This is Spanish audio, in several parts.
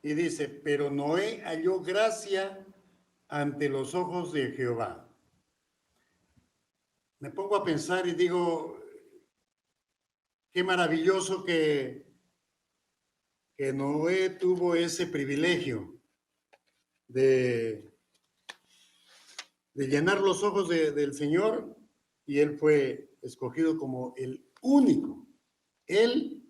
Y dice, pero Noé halló gracia ante los ojos de Jehová. Me pongo a pensar y digo, qué maravilloso que Noé tuvo ese privilegio de, de llenar los ojos del Señor, y él fue escogido como el único, él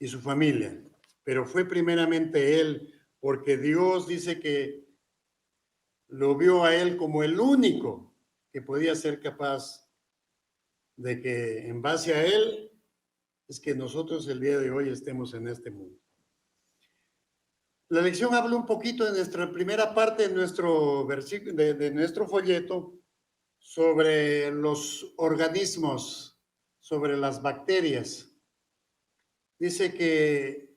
y su familia, pero fue primeramente él, porque Dios dice que lo vio a él como el único que podía ser capaz de que en base a él es que nosotros el día de hoy estemos en este mundo. La lección habla un poquito en nuestra primera parte de nuestro versículo, de nuestro folleto, sobre los organismos, sobre las bacterias. Dice que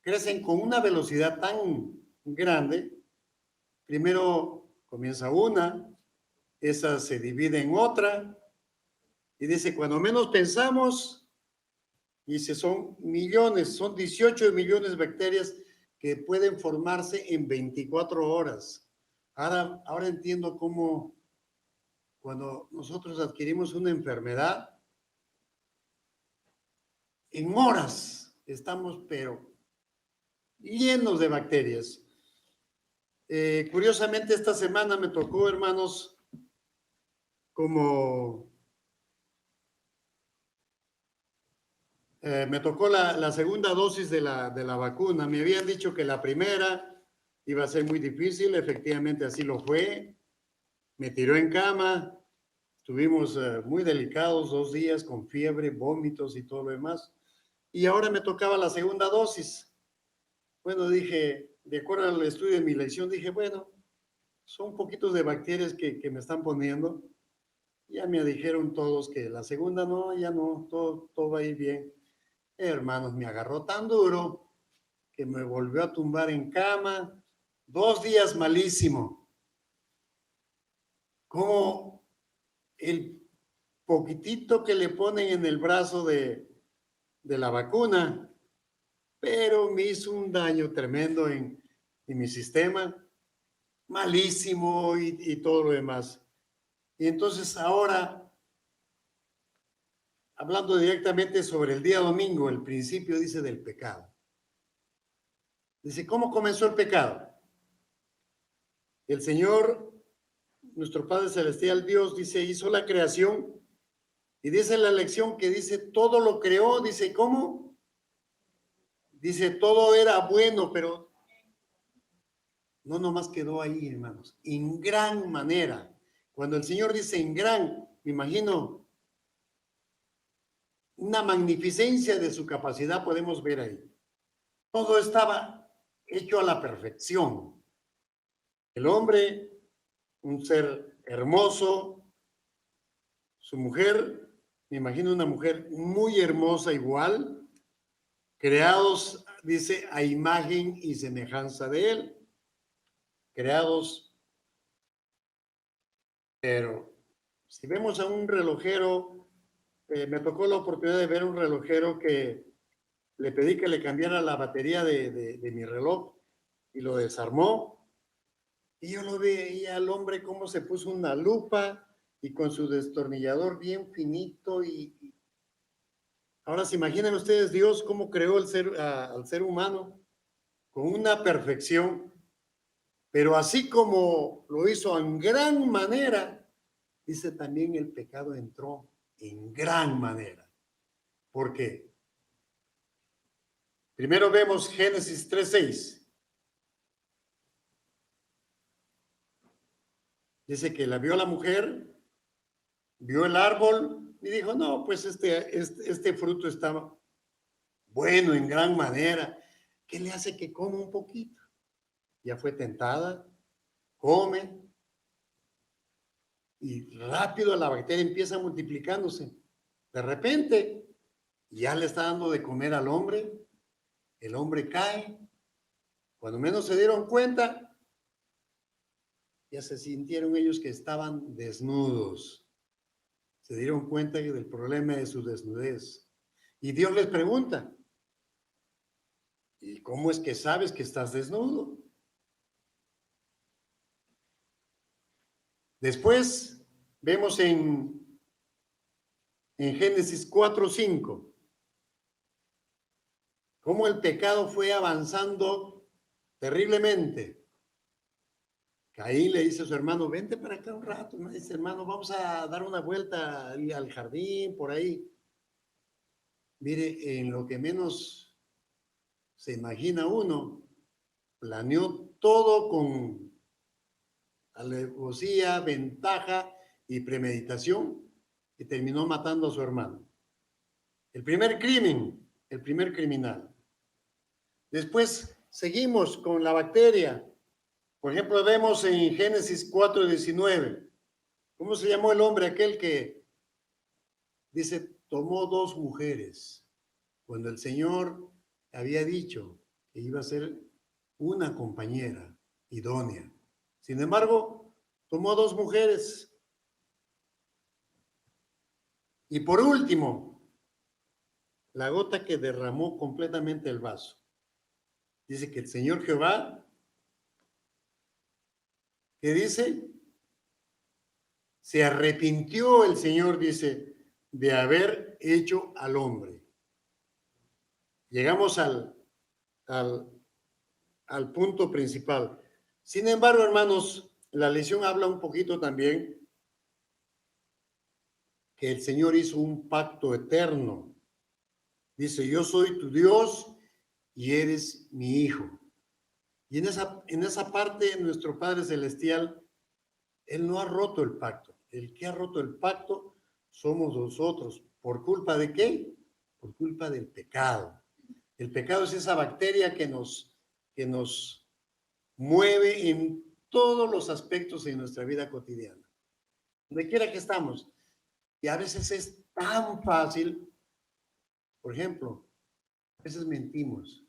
crecen con una velocidad tan grande. Primero comienza una, esa se divide en otra, y dice, cuando menos pensamos, dice, son millones, son 18 millones de bacterias que pueden formarse en 24 horas. Ahora entiendo cómo cuando nosotros adquirimos una enfermedad, en horas estamos, pero llenos de bacterias. Curiosamente, esta semana me tocó, hermanos, como me tocó la segunda dosis de la vacuna. Me habían dicho que la primera iba a ser muy difícil, efectivamente así lo fue. Me tiró en cama, estuvimos muy delicados 2 días con fiebre, vómitos y todo lo demás. Y ahora me tocaba la segunda dosis. Bueno, dije, de acuerdo al estudio de mi lección, dije, bueno, son poquitos de bacterias que me están poniendo. Ya me dijeron todos que la segunda no, ya no, todo va a ir bien. Hermanos, me agarró tan duro que me volvió a tumbar en cama. 2 días malísimo. Como el poquitito que le ponen en el brazo de la vacuna, pero me hizo un daño tremendo en mi sistema, malísimo y todo lo demás. Y entonces ahora, hablando directamente sobre el día domingo, el principio dice del pecado. Dice, ¿cómo comenzó el pecado? El Señor, nuestro Padre Celestial, Dios, dice, hizo la creación, y dice la lección que dice, todo lo creó, dice, ¿cómo? Dice, todo era bueno, pero no nomás quedó ahí, hermanos, en gran manera. Cuando el Señor dice en gran, me imagino una magnificencia de su capacidad podemos ver ahí. Todo estaba hecho a la perfección. El hombre, un ser hermoso, su mujer, me imagino una mujer muy hermosa igual, creados, dice, a imagen y semejanza de él, creados, pero si vemos a un relojero, me tocó la oportunidad de ver un relojero que le pedí que le cambiara la batería de mi reloj y lo desarmó. Y yo lo veía al hombre cómo se puso una lupa y con su destornillador bien finito. Y ahora se imaginan ustedes Dios cómo creó al ser humano con una perfección, pero así como lo hizo en gran manera, dice también el pecado entró en gran manera. ¿Por qué? Primero vemos Génesis 3:6. Dice que la vio la mujer, vio el árbol y dijo, no, pues este fruto está bueno en gran manera. ¿Qué le hace que coma un poquito? Ya fue tentada, come y rápido la bacteria empieza multiplicándose. De repente ya le está dando de comer al hombre, el hombre cae. Cuando menos se dieron cuenta, ya se sintieron ellos que estaban desnudos. Se dieron cuenta del problema de su desnudez. Y Dios les pregunta, ¿Y cómo es que sabes que estás desnudo? Después vemos en Génesis 4:5 cómo el pecado fue avanzando terriblemente. Caín le dice a su hermano, vente para acá un rato. Me dice, hermano, vamos a dar una vuelta al jardín, por ahí. Mire, en lo que menos se imagina uno, planeó todo con alevosía, ventaja y premeditación y terminó matando a su hermano. El primer crimen, el primer criminal. Después seguimos con la bacteria. Por ejemplo, vemos en Génesis 4:19. ¿Cómo se llamó el hombre aquel que dice, tomó dos mujeres? Cuando el Señor había dicho que iba a ser una compañera idónea. Sin embargo, tomó dos mujeres. Y por último, la gota que derramó completamente el vaso. Dice que el Señor Jehová, ¿qué dice? Se arrepintió el Señor, dice, de haber hecho al hombre. Llegamos al punto principal. Sin embargo, hermanos, la lección habla un poquito también que el Señor hizo un pacto eterno. Dice, yo soy tu Dios y eres mi hijo. Y en esa parte, nuestro Padre Celestial, Él no ha roto el pacto. El que ha roto el pacto somos nosotros. ¿Por culpa de qué? Por culpa del pecado. El pecado es esa bacteria que nos mueve en todos los aspectos de nuestra vida cotidiana. Donde quiera que estamos. Y a veces es tan fácil, por ejemplo, a veces mentimos.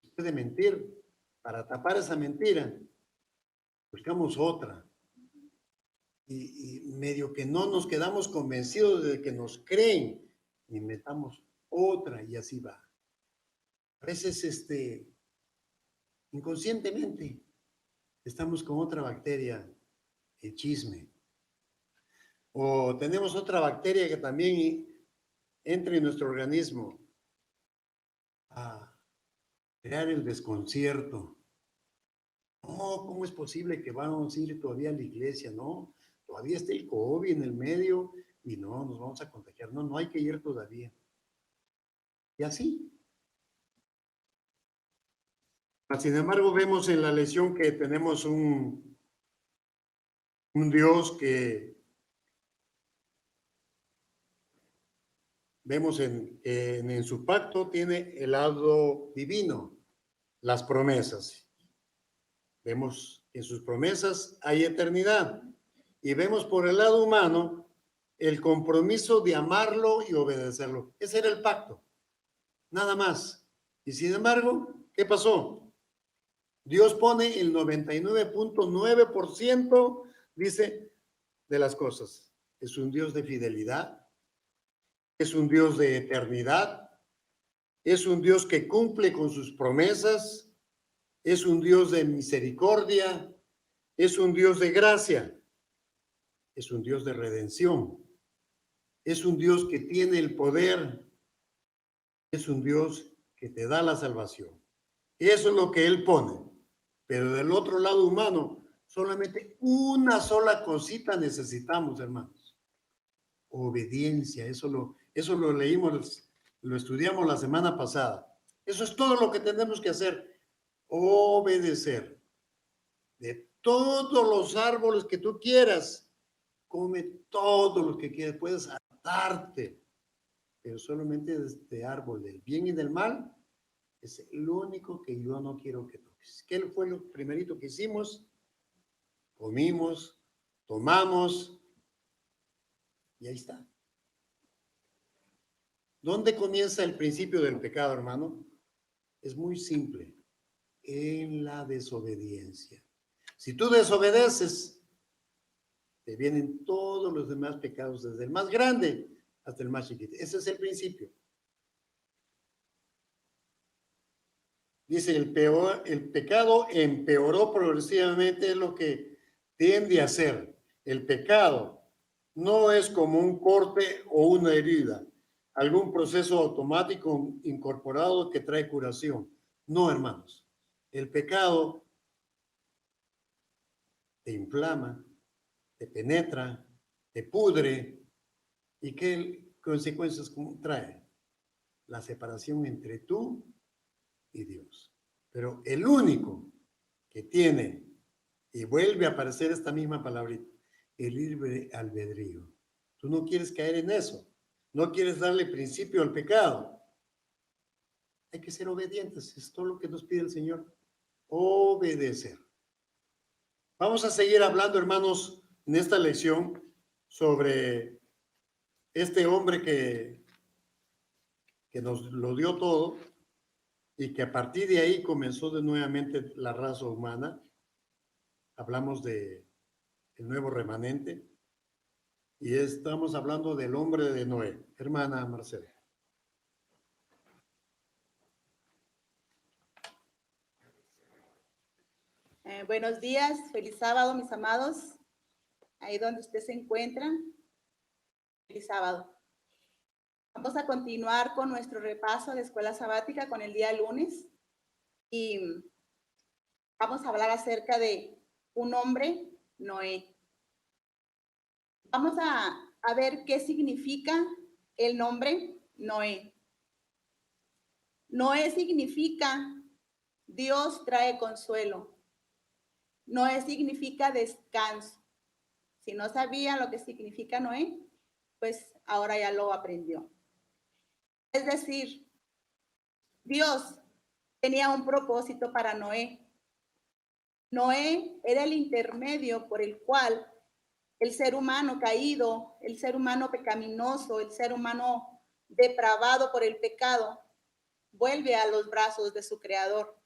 Después de mentir, para tapar esa mentira, buscamos otra. Y medio que no nos quedamos convencidos de que nos creen, y metamos otra y así va. A veces, inconscientemente, estamos con otra bacteria, el chisme. O tenemos otra bacteria que también entra en nuestro organismo a crear el desconcierto. No, ¿cómo es posible que vamos a ir todavía a la iglesia? No, todavía está el COVID en el medio y no, nos vamos a contagiar. No, no hay que ir todavía. Y así. Sin embargo, vemos en la lección que tenemos un Dios que vemos en su pacto tiene el lado divino, las promesas. Vemos que en sus promesas hay eternidad. Y vemos por el lado humano el compromiso de amarlo y obedecerlo. Ese era el pacto, nada más. Y sin embargo, ¿qué pasó? Dios pone el 99.9%, dice, de las cosas. Es un Dios de fidelidad, es un Dios de eternidad, es un Dios que cumple con sus promesas, es un Dios de misericordia, es un Dios de gracia, es un Dios de redención, es un Dios que tiene el poder, es un Dios que te da la salvación. Y eso es lo que Él pone. Pero del otro lado humano, solamente una sola cosita necesitamos, hermanos. Obediencia, eso lo leímos, lo estudiamos la semana pasada. Eso es todo lo que tenemos que hacer, obedecer. De todos los árboles que tú quieras, come todos los que quieras, puedes atarte, pero solamente de este árbol del bien y del mal es el único que yo no quiero que toques. ¿Qué fue lo primerito que hicimos? Comimos, tomamos y ahí está. ¿Dónde comienza el principio del pecado, hermano? Es muy simple, en la desobediencia. Si tú desobedeces, te vienen todos los demás pecados, desde el más grande hasta el más chiquito. Ese es el principio. Dice, el pecado empeoró progresivamente, es lo que tiende a hacer. El pecado no es como un corte o una herida, algún proceso automático incorporado que trae curación. No, hermanos. El pecado te inflama, te penetra, te pudre. ¿Y qué consecuencias trae? La separación entre tú y Dios. Pero el único que tiene, y vuelve a aparecer esta misma palabrita, el libre albedrío. Tú no quieres caer en eso. No quieres darle principio al pecado. Hay que ser obedientes. Es todo lo que nos pide el Señor. Obedecer. Vamos a seguir hablando, hermanos, en esta lección sobre este hombre que nos lo dio todo y que a partir de ahí comenzó de nuevamente la raza humana. Hablamos de el nuevo remanente y estamos hablando del hombre de Noé. Hermana Marcela. Buenos días, feliz sábado, mis amados. Ahí donde usted se encuentra, feliz sábado. Vamos a continuar con nuestro repaso de escuela sabática con el día lunes y vamos a hablar acerca de un hombre, Noé. Vamos a ver qué significa el nombre Noé. Noé significa Dios trae consuelo. Noé significa descanso. Si no sabía lo que significa Noé, pues ahora ya lo aprendió. Es decir, Dios tenía un propósito para Noé. Noé era el intermedio por el cual el ser humano caído, el ser humano pecaminoso, el ser humano depravado por el pecado, vuelve a los brazos de su creador,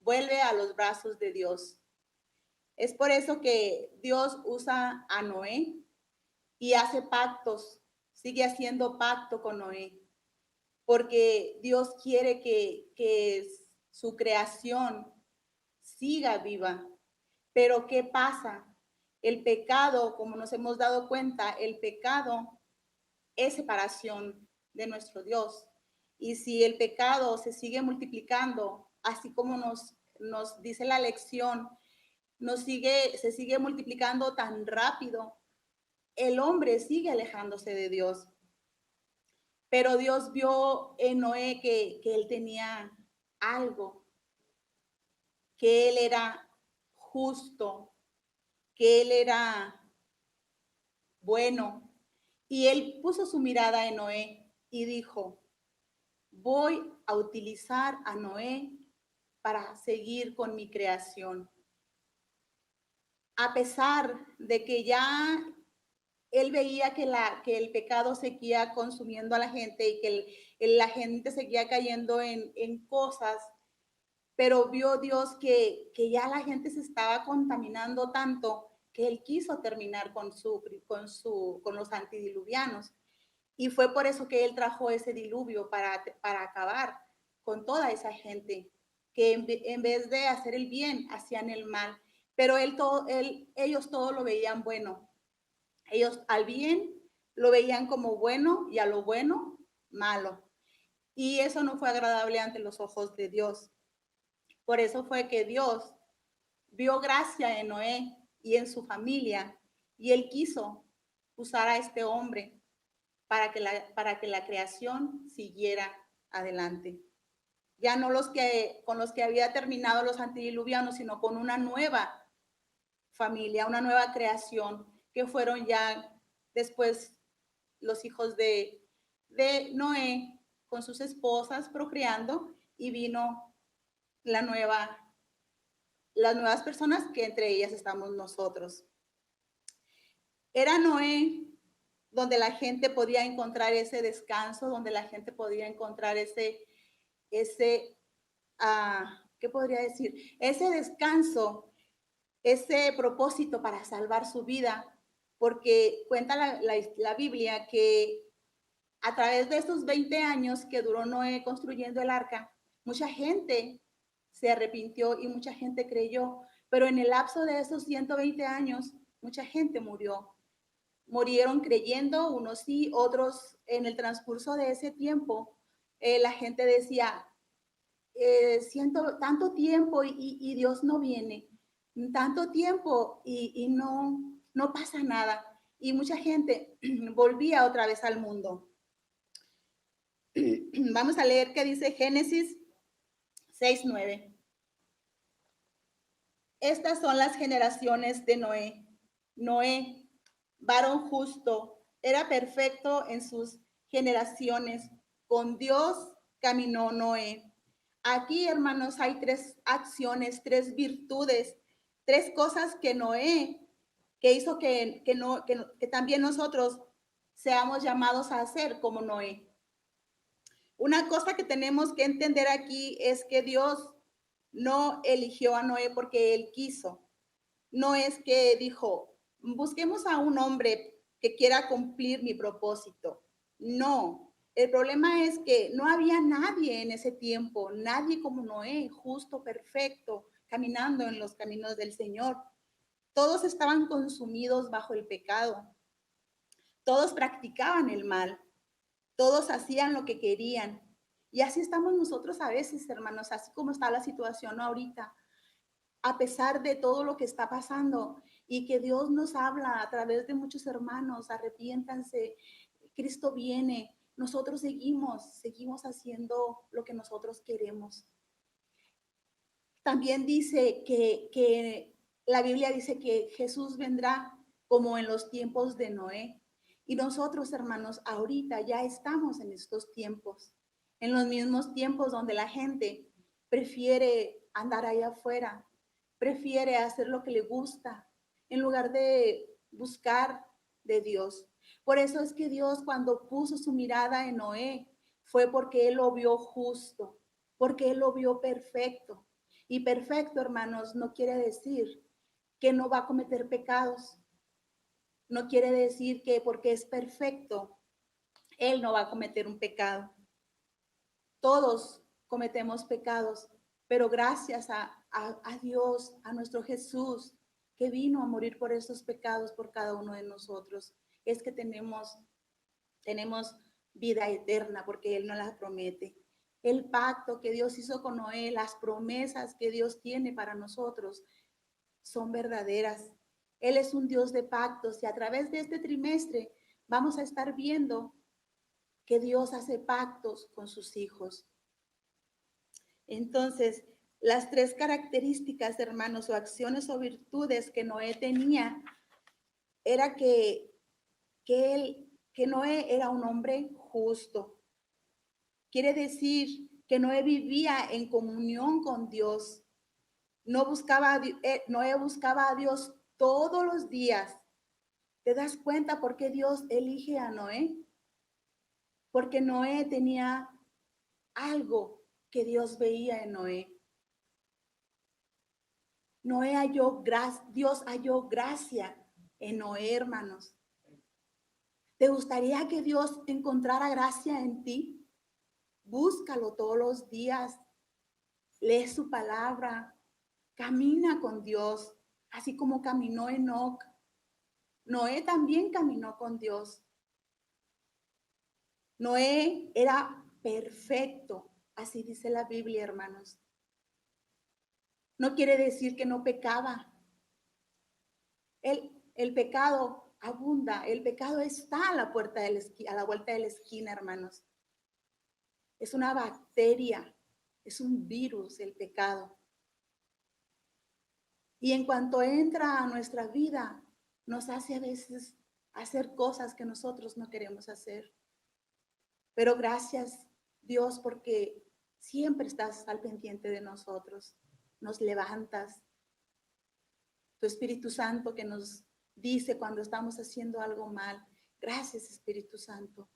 vuelve a los brazos de Dios. Es por eso que Dios usa a Noé y hace pactos, sigue haciendo pacto con Noé, porque Dios quiere que su creación siga viva. Pero ¿qué pasa? El pecado, como nos hemos dado cuenta, el pecado es separación de nuestro Dios. Y si el pecado se sigue multiplicando, así como nos dice la lección, se sigue multiplicando tan rápido, el hombre sigue alejándose de Dios. Pero Dios vio en Noé que él tenía algo, que él era justo, que él era bueno. Y él puso su mirada en Noé y dijo, voy a utilizar a Noé para seguir con mi creación. A pesar de que ya él veía que el pecado seguía consumiendo a la gente y que la gente seguía cayendo en cosas, pero vio Dios que ya la gente se estaba contaminando tanto que él quiso terminar con los antidiluvianos. Y fue por eso que él trajo ese diluvio para acabar con toda esa gente que en vez de hacer el bien, hacían el mal. Pero ellos todo lo veían bueno. Ellos al bien lo veían como bueno y a lo bueno, malo. Y eso no fue agradable ante los ojos de Dios. Por eso fue que Dios vio gracia en Noé y en su familia y él quiso usar a este hombre para que la creación siguiera adelante. Ya no con los que había terminado los antediluvianos, sino con una nueva familia, una nueva creación, que fueron ya después los hijos de Noé con sus esposas procreando y vino las nuevas personas que entre ellas estamos nosotros. Era Noé donde la gente podía encontrar ese descanso, donde la gente podía encontrar ¿qué podría decir? Ese descanso, ese propósito para salvar su vida, porque cuenta la Biblia que a través de estos 20 años que duró Noé construyendo el arca, mucha gente se arrepintió y mucha gente creyó. Pero en el lapso de esos 120 años, mucha gente murió. Murieron creyendo, unos sí, otros en el transcurso de ese tiempo, la gente decía, siento tanto tiempo y Dios no viene, tanto tiempo y no pasa nada. Y mucha gente volvía otra vez al mundo. Vamos a leer qué dice Génesis 6:9. Estas son las generaciones de Noé. Noé, varón justo, era perfecto en sus generaciones. Con Dios caminó Noé. Aquí, hermanos, hay tres acciones, tres virtudes, tres cosas que Noé, que hizo que también nosotros seamos llamados a hacer como Noé. Una cosa que tenemos que entender aquí es que Dios no eligió a Noé porque él quiso. No es que dijo, busquemos a un hombre que quiera cumplir mi propósito. No, el problema es que no había nadie en ese tiempo, nadie como Noé, justo, perfecto, caminando en los caminos del Señor. Todos estaban consumidos bajo el pecado. Todos practicaban el mal. Todos hacían lo que querían. Y así estamos nosotros a veces, hermanos, así como está la situación ahorita, a pesar de todo lo que está pasando y que Dios nos habla a través de muchos hermanos, arrepiéntanse, Cristo viene, nosotros seguimos haciendo lo que nosotros queremos. También dice que la Biblia dice que Jesús vendrá como en los tiempos de Noé. Y nosotros, hermanos, ahorita ya estamos en estos tiempos, en los mismos tiempos donde la gente prefiere andar allá afuera, prefiere hacer lo que le gusta, en lugar de buscar de Dios. Por eso es que Dios, cuando puso su mirada en Noé, fue porque Él lo vio justo, porque Él lo vio perfecto. Y perfecto, hermanos, no quiere decir que no va a cometer pecados. No quiere decir que porque es perfecto, Él no va a cometer un pecado. Todos cometemos pecados, pero gracias a Dios, a nuestro Jesús, que vino a morir por esos pecados por cada uno de nosotros, es que tenemos vida eterna, porque Él nos la promete. El pacto que Dios hizo con Noé, las promesas que Dios tiene para nosotros son verdaderas. Él es un Dios de pactos y a través de este trimestre vamos a estar viendo que Dios hace pactos con sus hijos. Entonces, las tres características, hermanos, o acciones o virtudes que Noé tenía era que Noé era un hombre justo. Quiere decir que Noé vivía en comunión con Dios. Noé buscaba a Dios todos los días. ¿Te das cuenta por qué Dios elige a Noé? Porque Noé tenía algo que Dios veía en Noé. Dios halló gracia en Noé, hermanos. ¿Te gustaría que Dios encontrara gracia en ti? Búscalo todos los días. Lee su palabra. Camina con Dios, así como caminó Enoc. Noé también caminó con Dios. Noé era perfecto, así dice la Biblia, hermanos. No quiere decir que no pecaba. El pecado abunda, el pecado está a la vuelta de la esquina, hermanos. Es una bacteria, es un virus el pecado. Y en cuanto entra a nuestra vida, nos hace a veces hacer cosas que nosotros no queremos hacer. Pero gracias, Dios, porque siempre estás al pendiente de nosotros. Nos levantas. Tu Espíritu Santo que nos dice cuando estamos haciendo algo mal. Gracias, Espíritu Santo.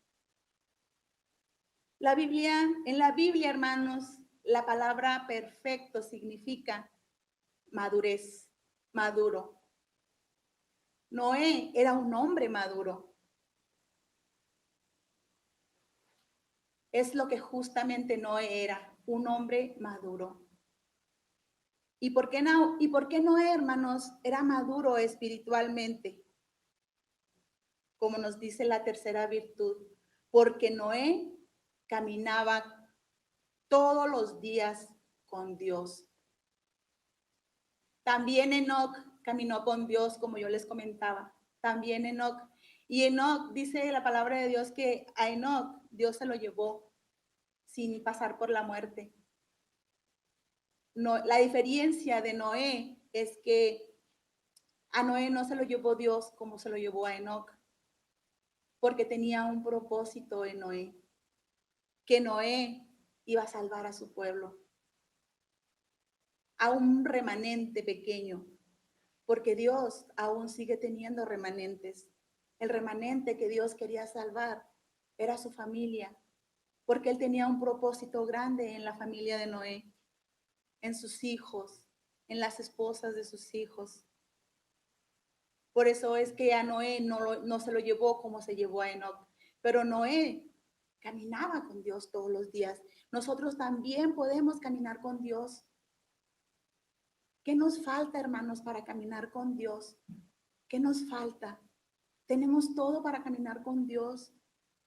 En la Biblia, hermanos, la palabra perfecto significa madurez, maduro. Noé era un hombre maduro. Es lo que justamente Noé era, un hombre maduro. ¿Y por qué Noé, hermanos, era maduro espiritualmente? Como nos dice la tercera virtud, porque Noé caminaba todos los días con Dios. También Enoc caminó con Dios, como yo les comentaba. También Enoc. Y Enoc, dice la palabra de Dios que a Enoc Dios se lo llevó sin pasar por la muerte. No, la diferencia de Noé es que a Noé no se lo llevó Dios como se lo llevó a Enoc, porque tenía un propósito en Noé, que Noé iba a salvar a su pueblo, a un remanente pequeño, porque Dios aún sigue teniendo remanentes. El remanente que Dios quería salvar era su familia, porque Él tenía un propósito grande en la familia de Noé, en sus hijos, en las esposas de sus hijos. Por eso es que a Noé no se lo llevó como se llevó a Enoc, pero Noé caminaba con Dios todos los días. Nosotros también podemos caminar con Dios. ¿Qué nos falta, hermanos, para caminar con Dios? ¿Qué nos falta? Tenemos todo para caminar con Dios.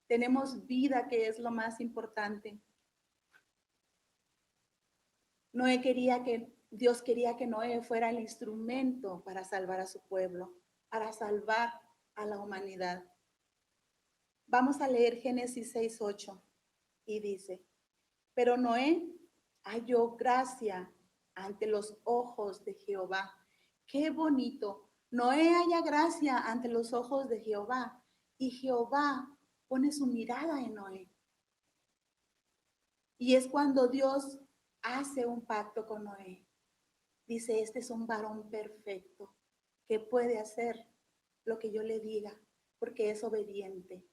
Tenemos vida, que es lo más importante. Dios quería que Noé fuera el instrumento para salvar a su pueblo, para salvar a la humanidad. Vamos a leer Génesis 6:8 y dice, pero Noé halló gracia ante los ojos de Jehová. Qué bonito. Noé halla gracia ante los ojos de Jehová y Jehová pone su mirada en Noé. Y es cuando Dios hace un pacto con Noé. Dice, este es un varón perfecto que puede hacer lo que yo le diga porque es obediente.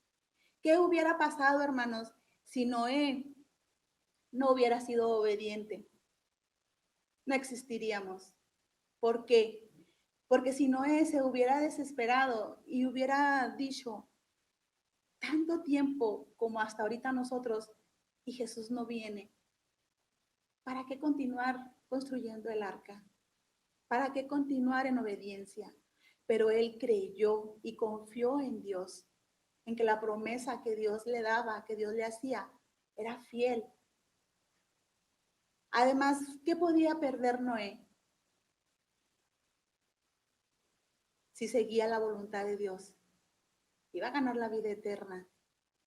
¿Qué hubiera pasado, hermanos, si Noé no hubiera sido obediente? No existiríamos. ¿Por qué? Porque si Noé se hubiera desesperado y hubiera dicho tanto tiempo como hasta ahorita nosotros y Jesús no viene, ¿para qué continuar construyendo el arca? ¿Para qué continuar en obediencia? Pero él creyó y confió en Dios, en que la promesa que Dios le daba, que Dios le hacía, era fiel. Además, ¿qué podía perder Noé si seguía la voluntad de Dios? Iba a ganar la vida eterna,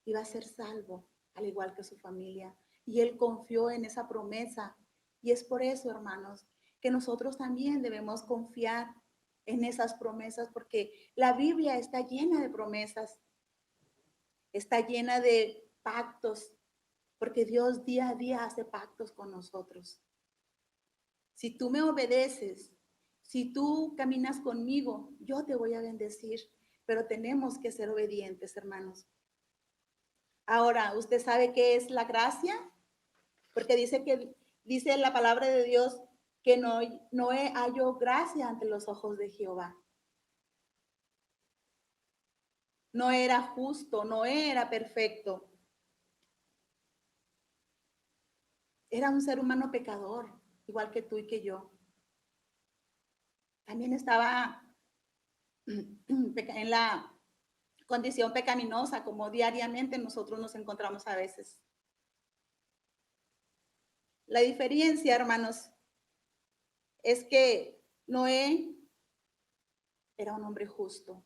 iba a ser salvo, al igual que su familia. Y él confió en esa promesa. Y es por eso, hermanos, que nosotros también debemos confiar en esas promesas, porque la Biblia está llena de promesas, está llena de pactos, porque Dios día a día hace pactos con nosotros. Si tú me obedeces, si tú caminas conmigo, yo te voy a bendecir, pero tenemos que ser obedientes, hermanos. Ahora, ¿usted sabe qué es la gracia? Porque dice la palabra de Dios que Noé halló gracia ante los ojos de Jehová. No era justo, no era perfecto. Era un ser humano pecador, igual que tú y que yo. También estaba en la condición pecaminosa, como diariamente nosotros nos encontramos a veces. La diferencia, hermanos, es que Noé era un hombre justo.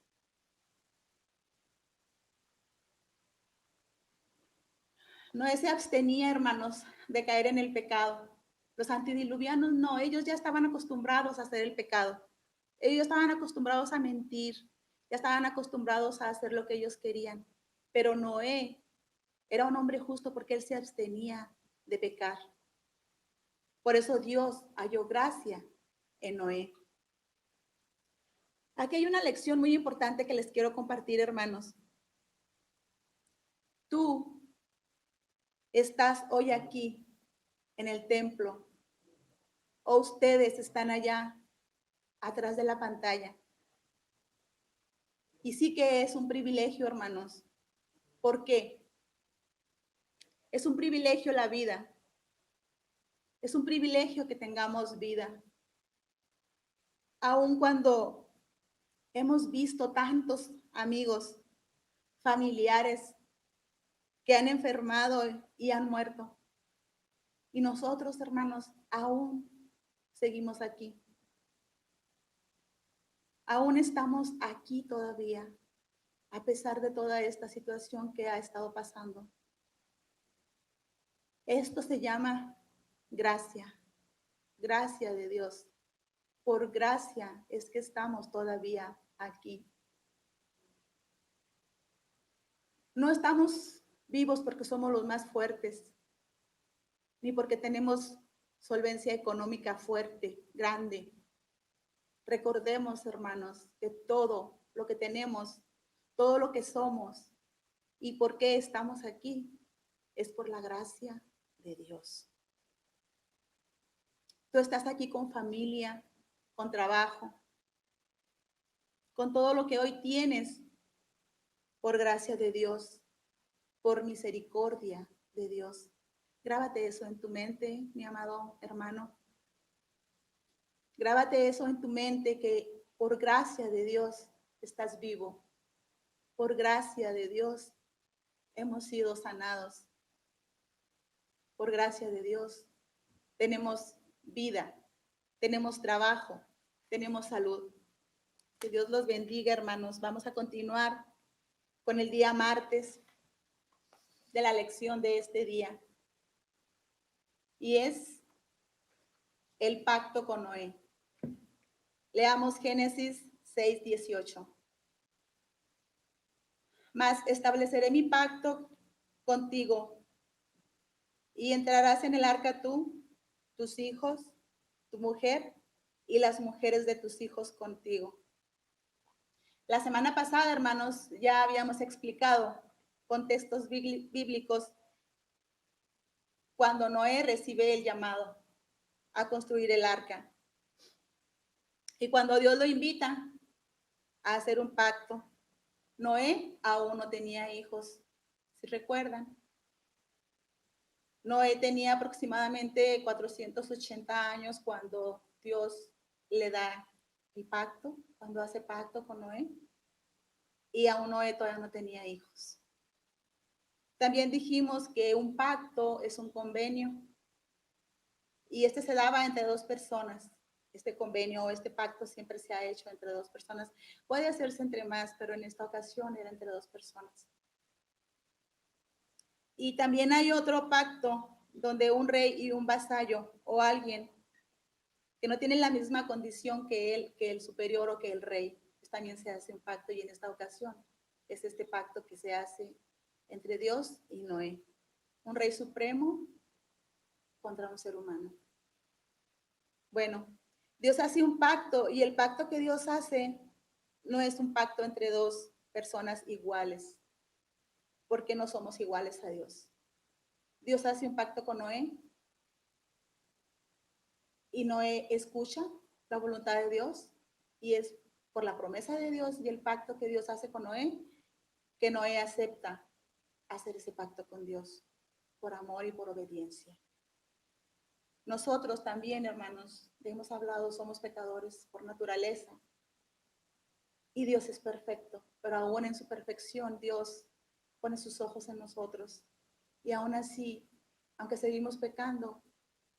Noé se abstenía, hermanos, de caer en el pecado. Los antediluvianos no, ellos ya estaban acostumbrados a hacer el pecado. Ellos estaban acostumbrados a mentir, ya estaban acostumbrados a hacer lo que ellos querían. Pero Noé era un hombre justo porque él se abstenía de pecar. Por eso Dios halló gracia en Noé. Aquí hay una lección muy importante que les quiero compartir, hermanos. Tú estás hoy aquí en el templo o ustedes están allá atrás de la pantalla. Y sí que es un privilegio, hermanos. ¿Por qué? Es un privilegio la vida. Es un privilegio que tengamos vida. Aun cuando hemos visto tantos amigos, familiares que han enfermado y han muerto. Y nosotros, hermanos, aún seguimos aquí. Aún estamos aquí todavía, a pesar de toda esta situación que ha estado pasando. Esto se llama gracia, gracia de Dios. Por gracia es que estamos todavía aquí. No estamos vivos porque somos los más fuertes, ni porque tenemos solvencia económica fuerte, grande. Recordemos, hermanos, que todo lo que tenemos, todo lo que somos y por qué estamos aquí es por la gracia de Dios. Tú estás aquí con familia, con trabajo, con todo lo que hoy tienes por gracia de Dios, por misericordia de Dios. Grábate eso en tu mente, mi amado hermano. Grábate eso en tu mente, que por gracia de Dios estás vivo. Por gracia de Dios hemos sido sanados. Por gracia de Dios tenemos vida, tenemos trabajo, tenemos salud. Que Dios los bendiga, hermanos. Vamos a continuar con el día martes de la lección de este día. Y es el pacto con Noé. Leamos Génesis 6:18. Mas estableceré mi pacto contigo y entrarás en el arca tú, tus hijos, tu mujer y las mujeres de tus hijos contigo. La semana pasada, hermanos, ya habíamos explicado con textos bíblicos cuando Noé recibe el llamado a construir el arca. Y cuando Dios lo invita a hacer un pacto, Noé aún no tenía hijos, si recuerdan. Noé tenía aproximadamente 480 años cuando Dios le da el pacto, cuando hace pacto con Noé. Y aún Noé todavía no tenía hijos. También dijimos que un pacto es un convenio y este se daba entre dos personas. Este convenio o este pacto siempre se ha hecho entre dos personas. Puede hacerse entre más, pero en esta ocasión era entre dos personas. Y también hay otro pacto donde un rey y un vasallo o alguien que no tienen la misma condición que él, que el superior o que el rey, pues también se hace un pacto, y en esta ocasión es este pacto que se hace entre Dios y Noé. Un rey supremo contra un ser humano. Bueno, Dios hace un pacto y el pacto que Dios hace no es un pacto entre dos personas iguales, porque no somos iguales a Dios. Dios hace un pacto con Noé y Noé escucha la voluntad de Dios, y es por la promesa de Dios y el pacto que Dios hace con Noé que Noé acepta hacer ese pacto con Dios por amor y por obediencia. Nosotros también, hermanos, hemos hablado, somos pecadores por naturaleza y Dios es perfecto, pero aún en su perfección Dios pone sus ojos en nosotros y aún así, aunque seguimos pecando,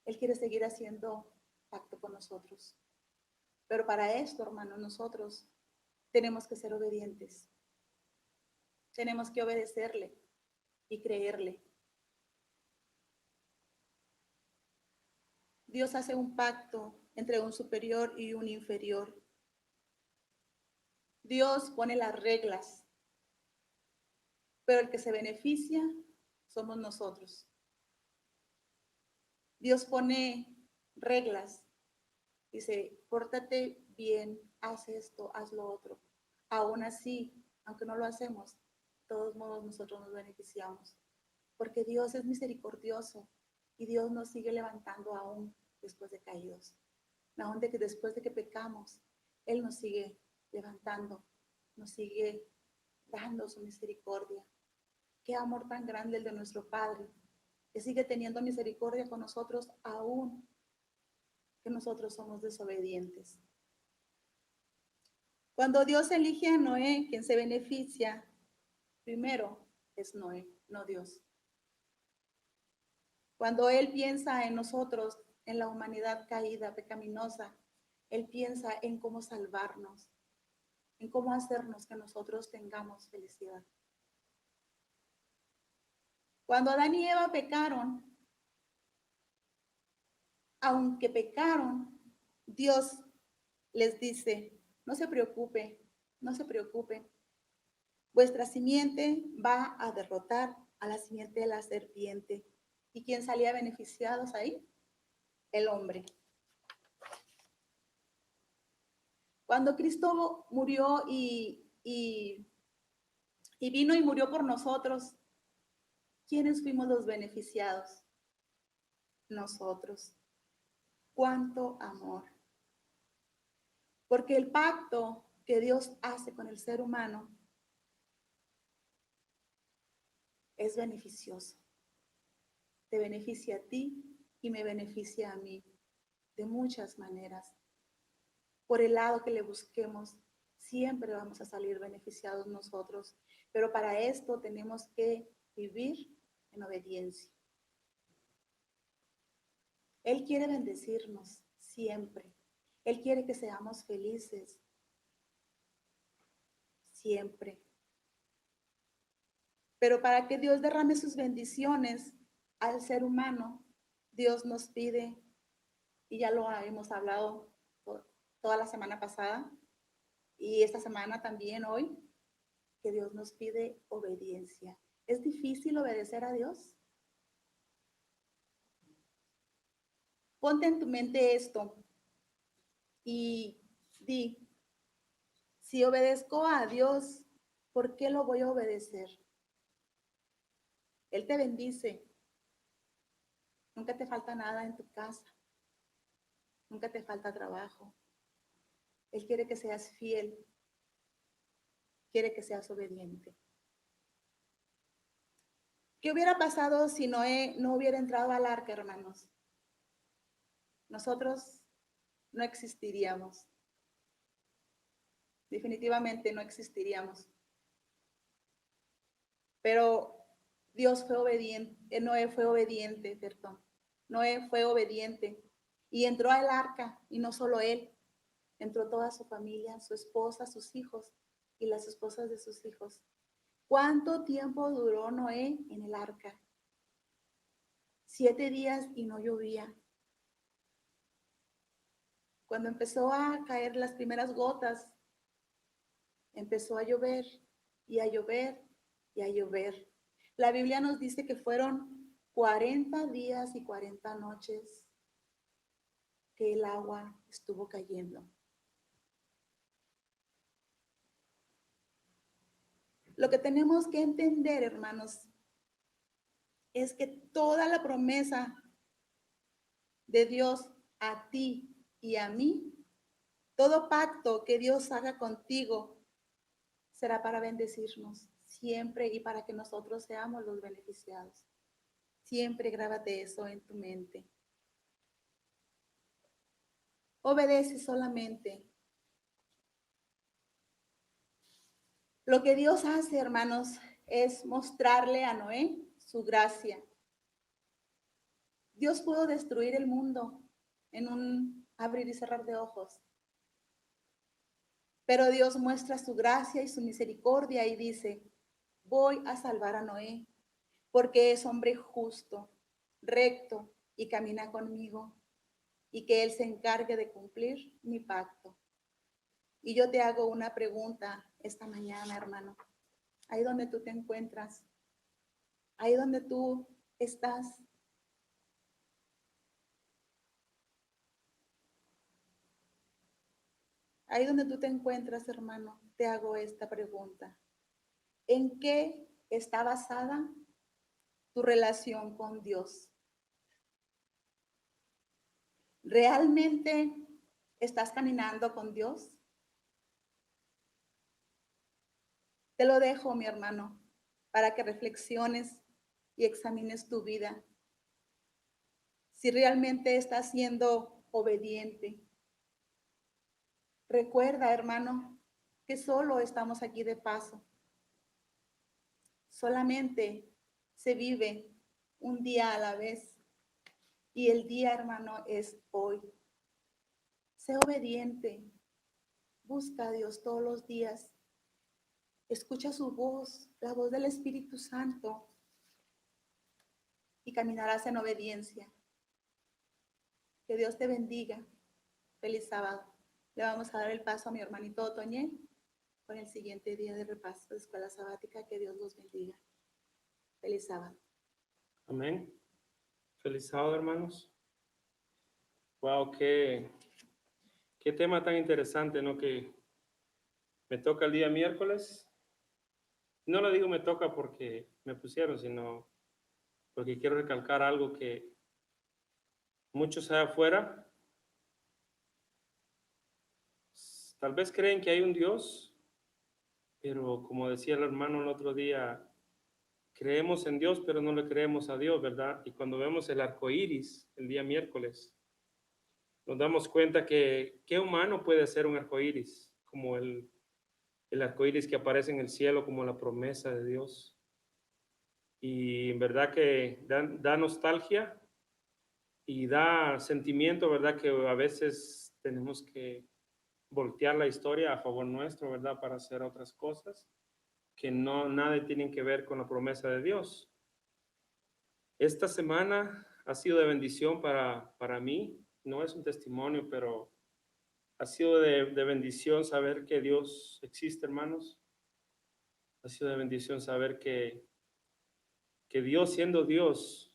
Él quiere seguir haciendo pacto con nosotros. Pero para esto, hermanos, nosotros tenemos que ser obedientes. Tenemos que obedecerle y creerle. Dios hace un pacto entre un superior y un inferior. Dios pone las reglas, pero el que se beneficia somos nosotros. Dios pone reglas, dice, pórtate bien, haz esto, haz lo otro. Aún así, aunque no lo hacemos, de todos modos nosotros nos beneficiamos, porque Dios es misericordioso y Dios nos sigue levantando aún después de caídos. Aún de que después de que pecamos, Él nos sigue levantando, nos sigue dando su misericordia. Qué amor tan grande el de nuestro Padre, que sigue teniendo misericordia con nosotros aún que nosotros somos desobedientes. Cuando Dios elige a Noé, quien se beneficia primero es Noé, no Dios. Cuando Él piensa en nosotros, en la humanidad caída, pecaminosa, Él piensa en cómo salvarnos, en cómo hacernos que nosotros tengamos felicidad. Cuando Adán y Eva pecaron, aunque pecaron, Dios les dice, no se preocupe, no se preocupe. Vuestra simiente va a derrotar a la simiente de la serpiente. ¿Y quién salía beneficiados ahí? El hombre. Cuando Cristo murió y vino y murió por nosotros, ¿quiénes fuimos los beneficiados? Nosotros. ¡Cuánto amor! Porque el pacto que Dios hace con el ser humano es beneficioso. Te beneficia a ti y me beneficia a mí de muchas maneras. Por el lado que le busquemos, siempre vamos a salir beneficiados nosotros. Pero para esto tenemos que vivir en obediencia. Él quiere bendecirnos siempre. Él quiere que seamos felices siempre. Pero para que Dios derrame sus bendiciones al ser humano, Dios nos pide, y ya lo hemos hablado toda la semana pasada, y esta semana también hoy, que Dios nos pide obediencia. ¿Es difícil obedecer a Dios? Ponte en tu mente esto y di, si obedezco a Dios, ¿por qué lo voy a obedecer? Él te bendice. Nunca te falta nada en tu casa. Nunca te falta trabajo. Él quiere que seas fiel. Quiere que seas obediente. ¿Qué hubiera pasado si Noé no hubiera entrado al arca, hermanos? Nosotros no existiríamos. Definitivamente no existiríamos. Pero Dios fue obediente, Noé fue obediente, perdón. Noé fue obediente y entró al arca, y no solo él, entró toda su familia, su esposa, sus hijos y las esposas de sus hijos. ¿Cuánto tiempo duró Noé en el arca? 7 días y no llovía. Cuando empezó a caer las primeras gotas, empezó a llover y a llover y a llover. La Biblia nos dice que fueron 40 días y 40 noches que el agua estuvo cayendo. Lo que tenemos que entender, hermanos, es que toda la promesa de Dios a ti y a mí, todo pacto que Dios haga contigo, será para bendecirnos siempre y para que nosotros seamos los beneficiados. Siempre grábate eso en tu mente. Obedece solamente. Lo que Dios hace, hermanos, es mostrarle a Noé su gracia. Dios pudo destruir el mundo en un abrir y cerrar de ojos. Pero Dios muestra su gracia y su misericordia y dice, voy a salvar a Noé, porque es hombre justo, recto y camina conmigo, y que él se encargue de cumplir mi pacto. Y yo te hago una pregunta esta mañana, hermano. Ahí donde tú te encuentras, ahí donde tú estás, ahí donde tú te encuentras, hermano, te hago esta pregunta. ¿En qué está basada tu relación con Dios? ¿Realmente estás caminando con Dios? Te lo dejo, mi hermano, para que reflexiones y examines tu vida. Si realmente estás siendo obediente. Recuerda, hermano, que solo estamos aquí de paso. Solamente se vive un día a la vez. Y el día, hermano, es hoy. Sé obediente. Busca a Dios todos los días. Escucha su voz, la voz del Espíritu Santo, y caminarás en obediencia. Que Dios te bendiga. Feliz sábado. Le vamos a dar el paso a mi hermanito Otoñé con el siguiente día de repaso de escuela sabática. Que Dios los bendiga. Feliz sábado. Amén. Feliz sábado, hermanos. Wow, qué tema tan interesante, ¿no? Que me toca el día miércoles. No lo digo me toca porque me pusieron, sino porque quiero recalcar algo que muchos allá afuera tal vez creen que hay un Dios, pero como decía el hermano el otro día, creemos en Dios, pero no le creemos a Dios, ¿verdad? Y cuando vemos el arco iris el día miércoles, nos damos cuenta que ¿qué humano puede ser un arco iris? Como el arco iris que aparece en el cielo, como la promesa de Dios. Y en verdad que da nostalgia y da sentimiento, ¿verdad? Que a veces tenemos que voltear la historia a favor nuestro, ¿verdad? Para hacer otras cosas que no, nada tienen que ver con la promesa de Dios. Esta semana ha sido de bendición para mí. No es un testimonio, pero ha sido de bendición saber que Dios existe, hermanos. Ha sido de bendición saber que Dios, siendo Dios,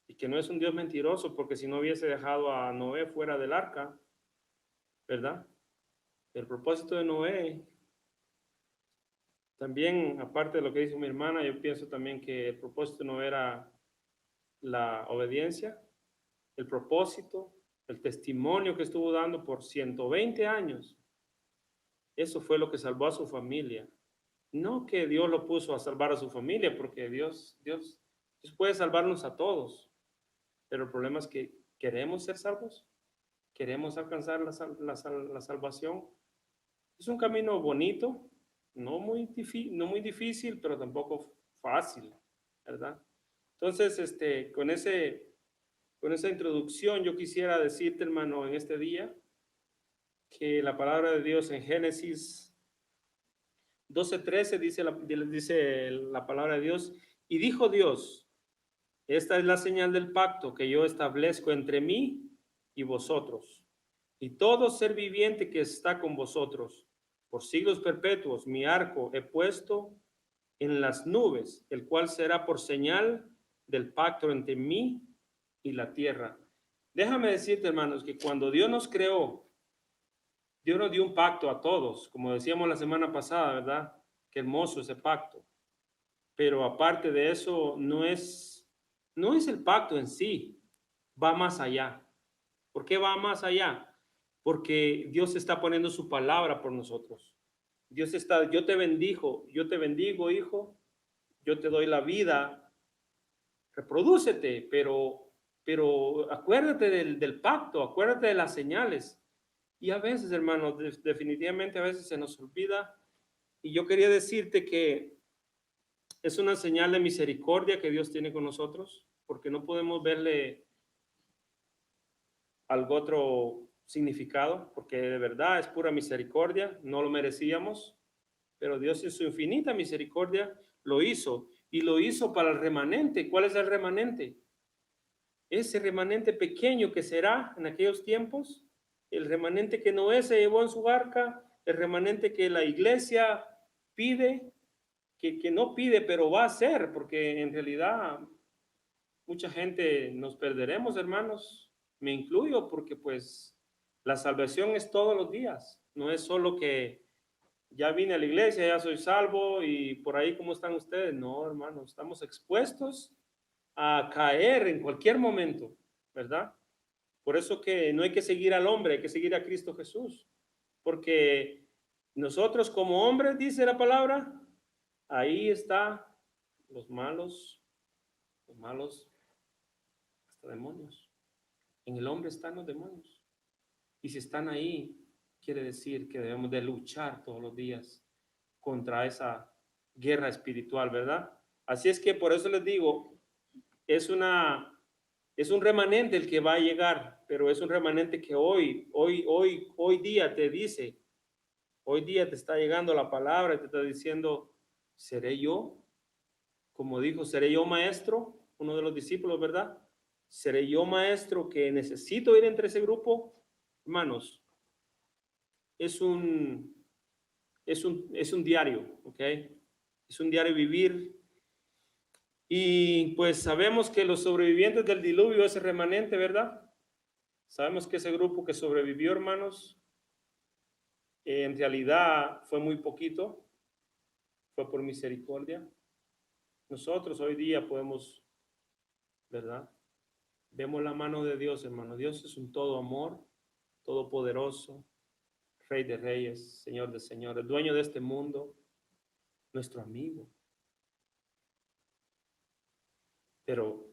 y que no es un Dios mentiroso, porque si no hubiese dejado a Noé fuera del arca, ¿verdad? El propósito de Noé, también, aparte de lo que dice mi hermana, yo pienso también que el propósito no era la obediencia, el propósito, el testimonio que estuvo dando por 120 años. Eso fue lo que salvó a su familia. No que Dios lo puso a salvar a su familia, porque Dios puede salvarnos a todos. Pero el problema es que queremos ser salvos, queremos alcanzar la salvación. Es un camino bonito, no muy difícil, pero tampoco fácil, ¿verdad? Entonces, con esa introducción, yo quisiera decirte, hermano, en este día, que la palabra de Dios en Génesis 12:13 dice la palabra de Dios, y dijo Dios, esta es la señal del pacto que yo establezco entre mí y vosotros, y todo ser viviente que está con vosotros, por siglos perpetuos, mi arco he puesto en las nubes, el cual será por señal del pacto entre mí y la tierra. Déjame decirte, hermanos, que cuando Dios nos creó, Dios nos dio un pacto a todos, como decíamos la semana pasada, ¿verdad? Qué hermoso ese pacto. Pero aparte de eso, no es el pacto en sí, va más allá. ¿Por qué va más allá? Porque Dios está poniendo su palabra por nosotros. Yo te bendigo, hijo, yo te doy la vida, reprodúcete, pero acuérdate del pacto, acuérdate de las señales. Y a veces, hermano, definitivamente a veces se nos olvida. Y yo quería decirte que es una señal de misericordia que Dios tiene con nosotros, porque no podemos verle algo otro significado, porque de verdad es pura misericordia, no lo merecíamos, pero Dios en su infinita misericordia lo hizo, y lo hizo para el remanente. ¿Cuál es el remanente? Ese remanente pequeño que será en aquellos tiempos, el remanente que Noé se llevó en su barca, el remanente que la iglesia pide, que no pide, pero va a ser, porque en realidad mucha gente nos perderemos, hermanos, me incluyo, porque pues la salvación es todos los días, no es solo que ya vine a la iglesia, ya soy salvo y por ahí cómo están ustedes. No, hermanos, estamos expuestos a caer en cualquier momento, ¿verdad? Por eso que no hay que seguir al hombre, hay que seguir a Cristo Jesús, porque nosotros como hombres, dice la palabra, ahí está los malos, hasta demonios. En el hombre están los demonios. Y si están ahí, quiere decir que debemos de luchar todos los días contra esa guerra espiritual, ¿verdad? Así es que por eso les digo, es un remanente el que va a llegar, pero es un remanente que hoy día te dice, hoy día te está llegando la palabra y te está diciendo, ¿seré yo? Como dijo, ¿seré yo maestro? Uno de los discípulos, ¿verdad? ¿Seré yo maestro que necesito ir entre ese grupo? Hermanos, es un diario, ¿ok? Es un diario vivir. Y pues sabemos que los sobrevivientes del diluvio, ese remanente, ¿verdad? Sabemos que ese grupo que sobrevivió, hermanos, en realidad fue muy poquito, fue por misericordia. Nosotros hoy día podemos, ¿verdad? Vemos la mano de Dios, hermano. Dios es un todo amor, todopoderoso, Rey de reyes, Señor de señores, dueño de este mundo, nuestro amigo. Pero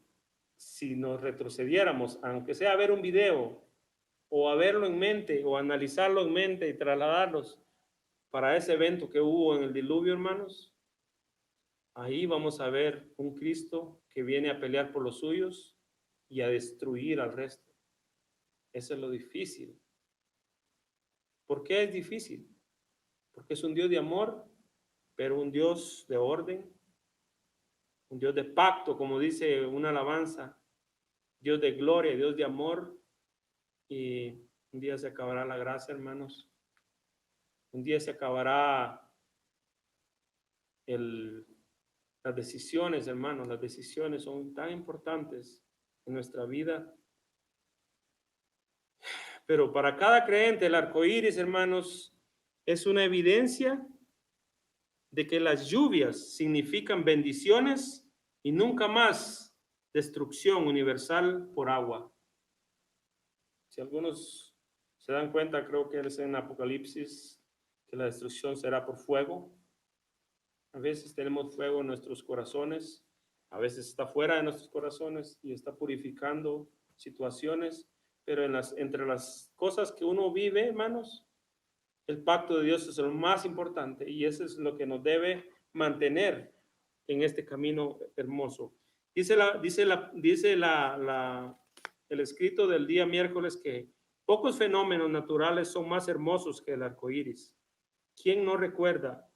si nos retrocediéramos, aunque sea a ver un video o a verlo en mente o analizarlo en mente y trasladarlos para ese evento que hubo en el diluvio, hermanos, ahí vamos a ver un Cristo que viene a pelear por los suyos y a destruir al resto. Eso es lo difícil. ¿Por qué es difícil? Porque es un Dios de amor, pero un Dios de orden, un Dios de pacto, como dice una alabanza, Dios de gloria, Dios de amor, y un día se acabará la gracia, hermanos. Un día se acabará las decisiones, hermanos. Las decisiones son tan importantes en nuestra vida. Pero para cada creyente, el arco iris, hermanos, es una evidencia de que las lluvias significan bendiciones y nunca más destrucción universal por agua. Si algunos se dan cuenta, creo que es en Apocalipsis, que la destrucción será por fuego. A veces tenemos fuego en nuestros corazones, a veces está fuera de nuestros corazones y está purificando situaciones, pero entre las cosas que uno vive, hermanos, el pacto de Dios es lo más importante y eso es lo que nos debe mantener en este camino hermoso. Dice el escrito del día miércoles que pocos fenómenos naturales son más hermosos que el arco iris. ¿Quién no recuerda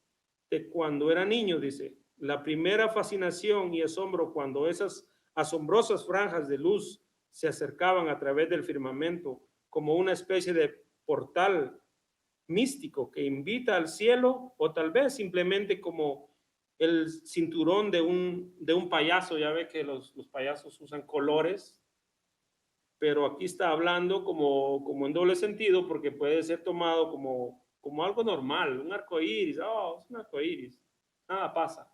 de cuando era niño? Dice, la primera fascinación y asombro cuando esas asombrosas franjas de luz se acercaban a través del firmamento como una especie de portal místico que invita al cielo, o tal vez simplemente como el cinturón de un payaso. Ya ve que los payasos usan colores, pero aquí está hablando como en doble sentido, porque puede ser tomado como algo normal, un arco iris. Oh, es un arco iris, nada pasa.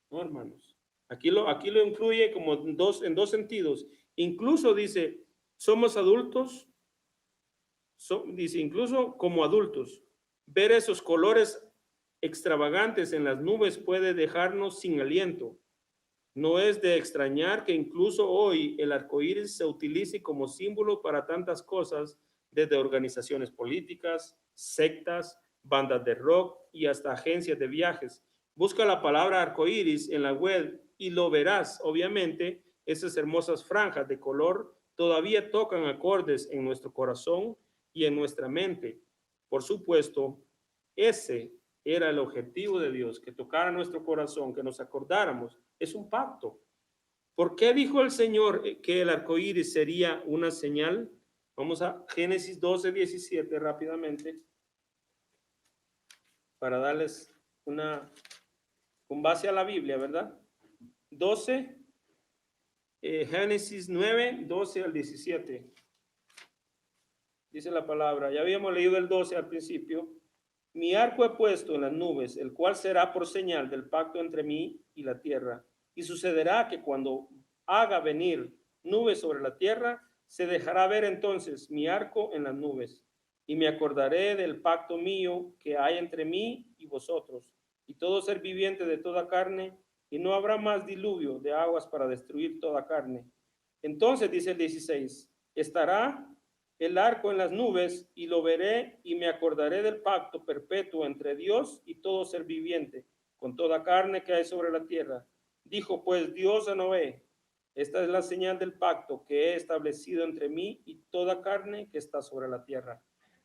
No, hermanos, aquí lo incluye como en dos sentidos. Incluso dice, somos adultos, dice, incluso como adultos, ver esos colores extravagantes en las nubes puede dejarnos sin aliento. No es de extrañar que incluso hoy el arco iris se utilice como símbolo para tantas cosas, desde organizaciones políticas, sectas, bandas de rock y hasta agencias de viajes. Busca la palabra arco iris en la web y lo verás. Obviamente, esas hermosas franjas de color todavía tocan acordes en nuestro corazón y en nuestra mente. Por supuesto, ese era el objetivo de Dios, que tocara nuestro corazón, que nos acordáramos. Es un pacto. ¿Por qué dijo el Señor que el arco iris sería una señal? Vamos a Génesis 12:17 rápidamente, para darles con base a la Biblia, ¿verdad? 12, Génesis 9:12 al 17. Dice la palabra, ya habíamos leído el 12 al principio. Mi arco he puesto en las nubes, el cual será por señal del pacto entre mí y la tierra. Y sucederá que cuando haga venir nubes sobre la tierra, se dejará ver entonces mi arco en las nubes. Y me acordaré del pacto mío que hay entre mí y vosotros, y todo ser viviente de toda carne, y no habrá más diluvio de aguas para destruir toda carne. Entonces, dice el 16, estará el arco en las nubes, y lo veré y me acordaré del pacto perpetuo entre Dios y todo ser viviente, con toda carne que hay sobre la tierra. Dijo pues Dios a Noé: esta es la señal del pacto que he establecido entre mí y toda carne que está sobre la tierra.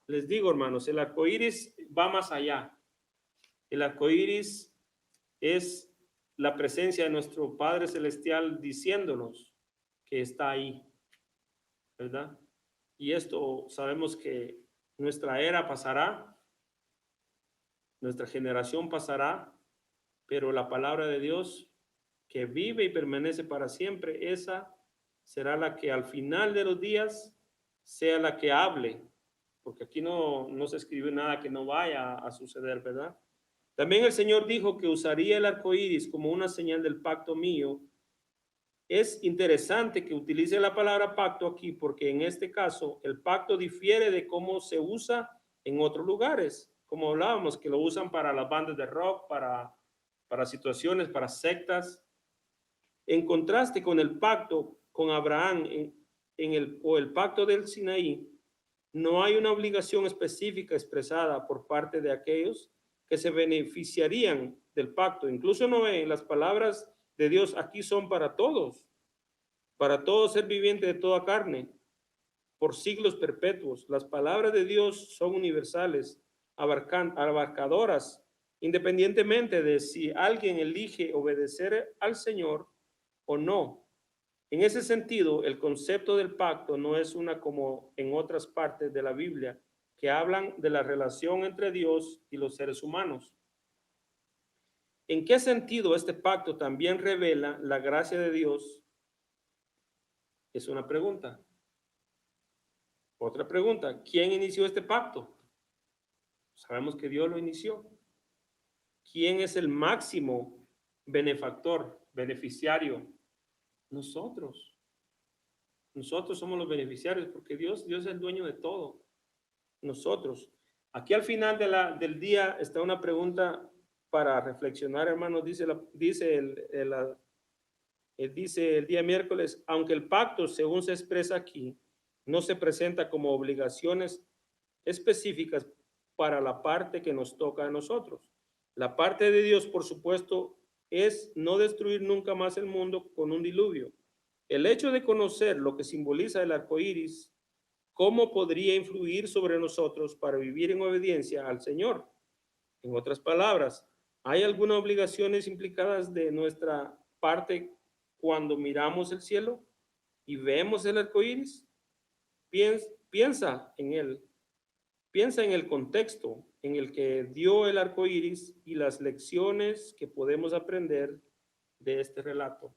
Les digo, hermanos, el arco iris va más allá. El arco iris es la presencia de nuestro Padre Celestial diciéndonos que está ahí, ¿verdad? Y esto sabemos que nuestra era pasará, nuestra generación pasará, pero la palabra de Dios que vive y permanece para siempre, esa será la que al final de los días sea la que hable, porque aquí no se escribe nada que no vaya a suceder, ¿verdad? También el Señor dijo que usaría el arco iris como una señal del pacto mío. Es interesante que utilice la palabra pacto aquí porque en este caso el pacto difiere de cómo se usa en otros lugares, como hablábamos, que lo usan para las bandas de rock, para situaciones, para sectas. En contraste con el pacto con Abraham o el pacto del Sinaí, no hay una obligación específica expresada por parte de aquellos que se beneficiarían del pacto. Incluso Noé, las palabras de Dios aquí son para todo ser viviente de toda carne, por siglos perpetuos. Las palabras de Dios son universales, abarcadoras, independientemente de si alguien elige obedecer al Señor o no. En ese sentido, el concepto del pacto no es una como en otras partes de la Biblia que hablan de la relación entre Dios y los seres humanos. ¿En qué sentido este pacto también revela la gracia de Dios? Es una pregunta. Otra pregunta, ¿quién inició este pacto? Sabemos que Dios lo inició. ¿Quién es el máximo benefactor, beneficiario? Nosotros. Nosotros somos los beneficiarios porque Dios es el dueño de todo. Nosotros. Aquí al final del día está una pregunta para reflexionar, hermanos. Dice el día miércoles, aunque el pacto, según se expresa aquí, no se presenta como obligaciones específicas para la parte que nos toca a nosotros. La parte de Dios, por supuesto, es no destruir nunca más el mundo con un diluvio. El hecho de conocer lo que simboliza el arco iris, ¿cómo podría influir sobre nosotros para vivir en obediencia al Señor? En otras palabras, ¿hay algunas obligaciones implicadas de nuestra parte cuando miramos el cielo y vemos el arco iris? Piensa en él. Piensa en el contexto en el que dio el arco iris y las lecciones que podemos aprender de este relato.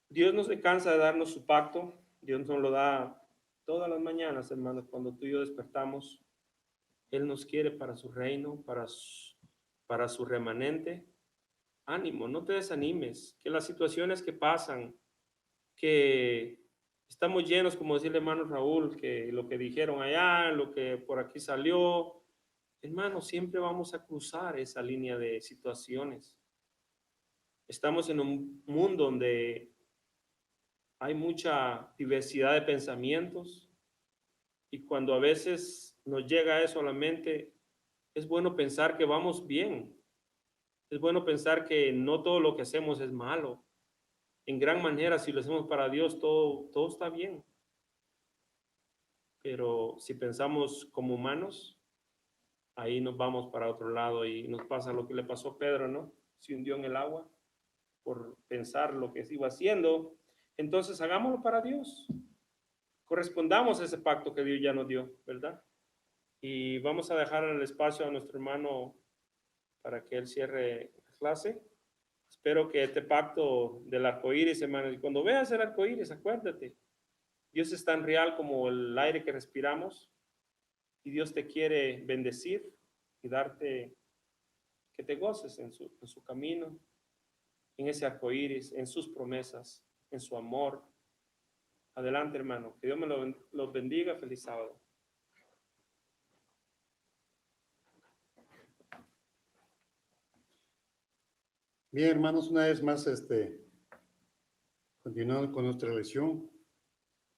Dios no se cansa de darnos su pacto. Dios nos lo da todas las mañanas, hermanos, cuando tú y yo despertamos. Él nos quiere para su reino, para su remanente. Ánimo, no te desanimes, que las situaciones que pasan, que estamos llenos, como decía el hermano Raúl, que lo que dijeron allá, lo que por aquí salió, hermano, siempre vamos a cruzar esa línea de situaciones. Estamos en un mundo donde hay mucha diversidad de pensamientos y cuando a veces nos llega eso a la mente, es bueno pensar que vamos bien. Es bueno pensar que no todo lo que hacemos es malo. En gran manera, si lo hacemos para Dios, todo está bien. Pero si pensamos como humanos, ahí nos vamos para otro lado y nos pasa lo que le pasó a Pedro, ¿no? Se hundió en el agua por pensar lo que iba haciendo. Entonces, hagámoslo para Dios. Correspondamos a ese pacto que Dios ya nos dio, ¿verdad? Y vamos a dejar el espacio a nuestro hermano para que él cierre la clase. Espero que este pacto del arco iris, hermano, y cuando veas el arco iris, acuérdate, Dios es tan real como el aire que respiramos y Dios te quiere bendecir y darte que te goces en su camino, en ese arco iris, en sus promesas, en su amor. Adelante, hermano, que Dios me los bendiga. Feliz sábado. Bien, hermanos, una vez más, continuando con nuestra lección,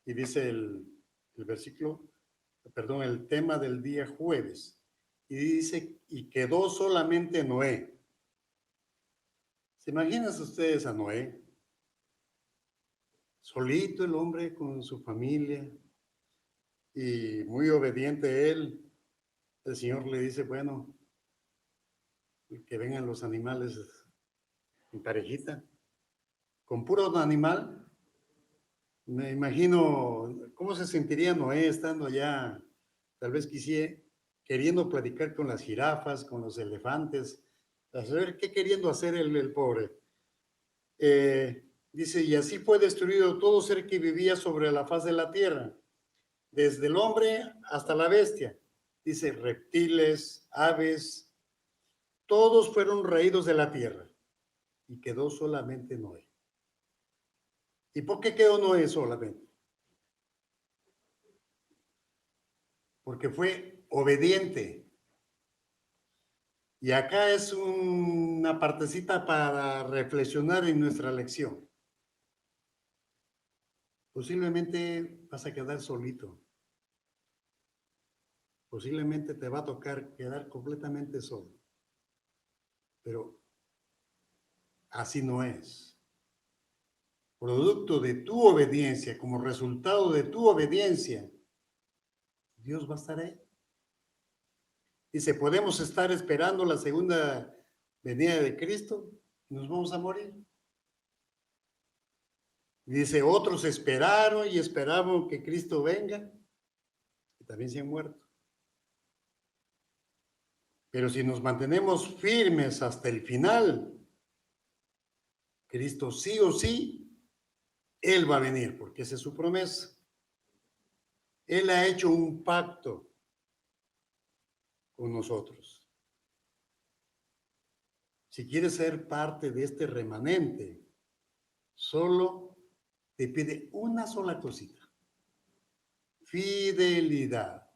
y dice el tema del día jueves. Y dice, y quedó solamente Noé. ¿Se imaginan ustedes a Noé? Solito el hombre con su familia y muy obediente él. El Señor le dice, bueno, que vengan los animales en parejita. Con puro animal, me imagino cómo se sentiría Noé estando allá, tal vez queriendo platicar con las jirafas, con los elefantes, a saber qué queriendo hacer el pobre. Dice, y así fue destruido todo ser que vivía sobre la faz de la tierra, desde el hombre hasta la bestia. Dice, reptiles, aves, todos fueron raídos de la tierra y quedó solamente Noé. ¿Y por qué quedó Noé solamente? Porque fue obediente. Y acá es una partecita para reflexionar en nuestra lección. Posiblemente vas a quedar solito. Posiblemente te va a tocar quedar completamente solo. Pero así no es. Producto de tu obediencia, como resultado de tu obediencia, Dios va a estar ahí. Dice, podemos estar esperando la segunda venida de Cristo y nos vamos a morir. Dice, otros esperaron y esperaban que Cristo venga y también se han muerto. Pero si nos mantenemos firmes hasta el final, Cristo sí o sí, Él va a venir, porque esa es su promesa. Él ha hecho un pacto con nosotros. Si quieres ser parte de este remanente, solo te pide una sola cosita: fidelidad.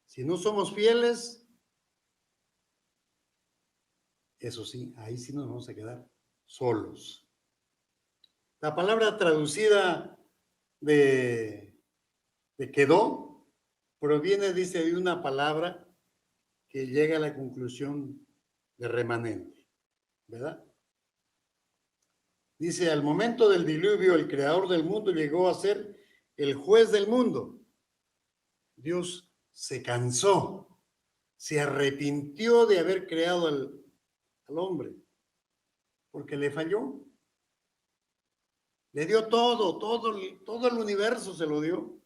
Si no somos fieles, eso sí, ahí sí nos vamos a quedar solos. La palabra traducida de quedó proviene, dice, de una palabra que llega a la conclusión de remanente, ¿verdad? Dice, al momento del diluvio, el creador del mundo llegó a ser el juez del mundo. Dios se cansó, se arrepintió de haber creado al hombre, porque le falló. Le dio todo el universo se lo dio.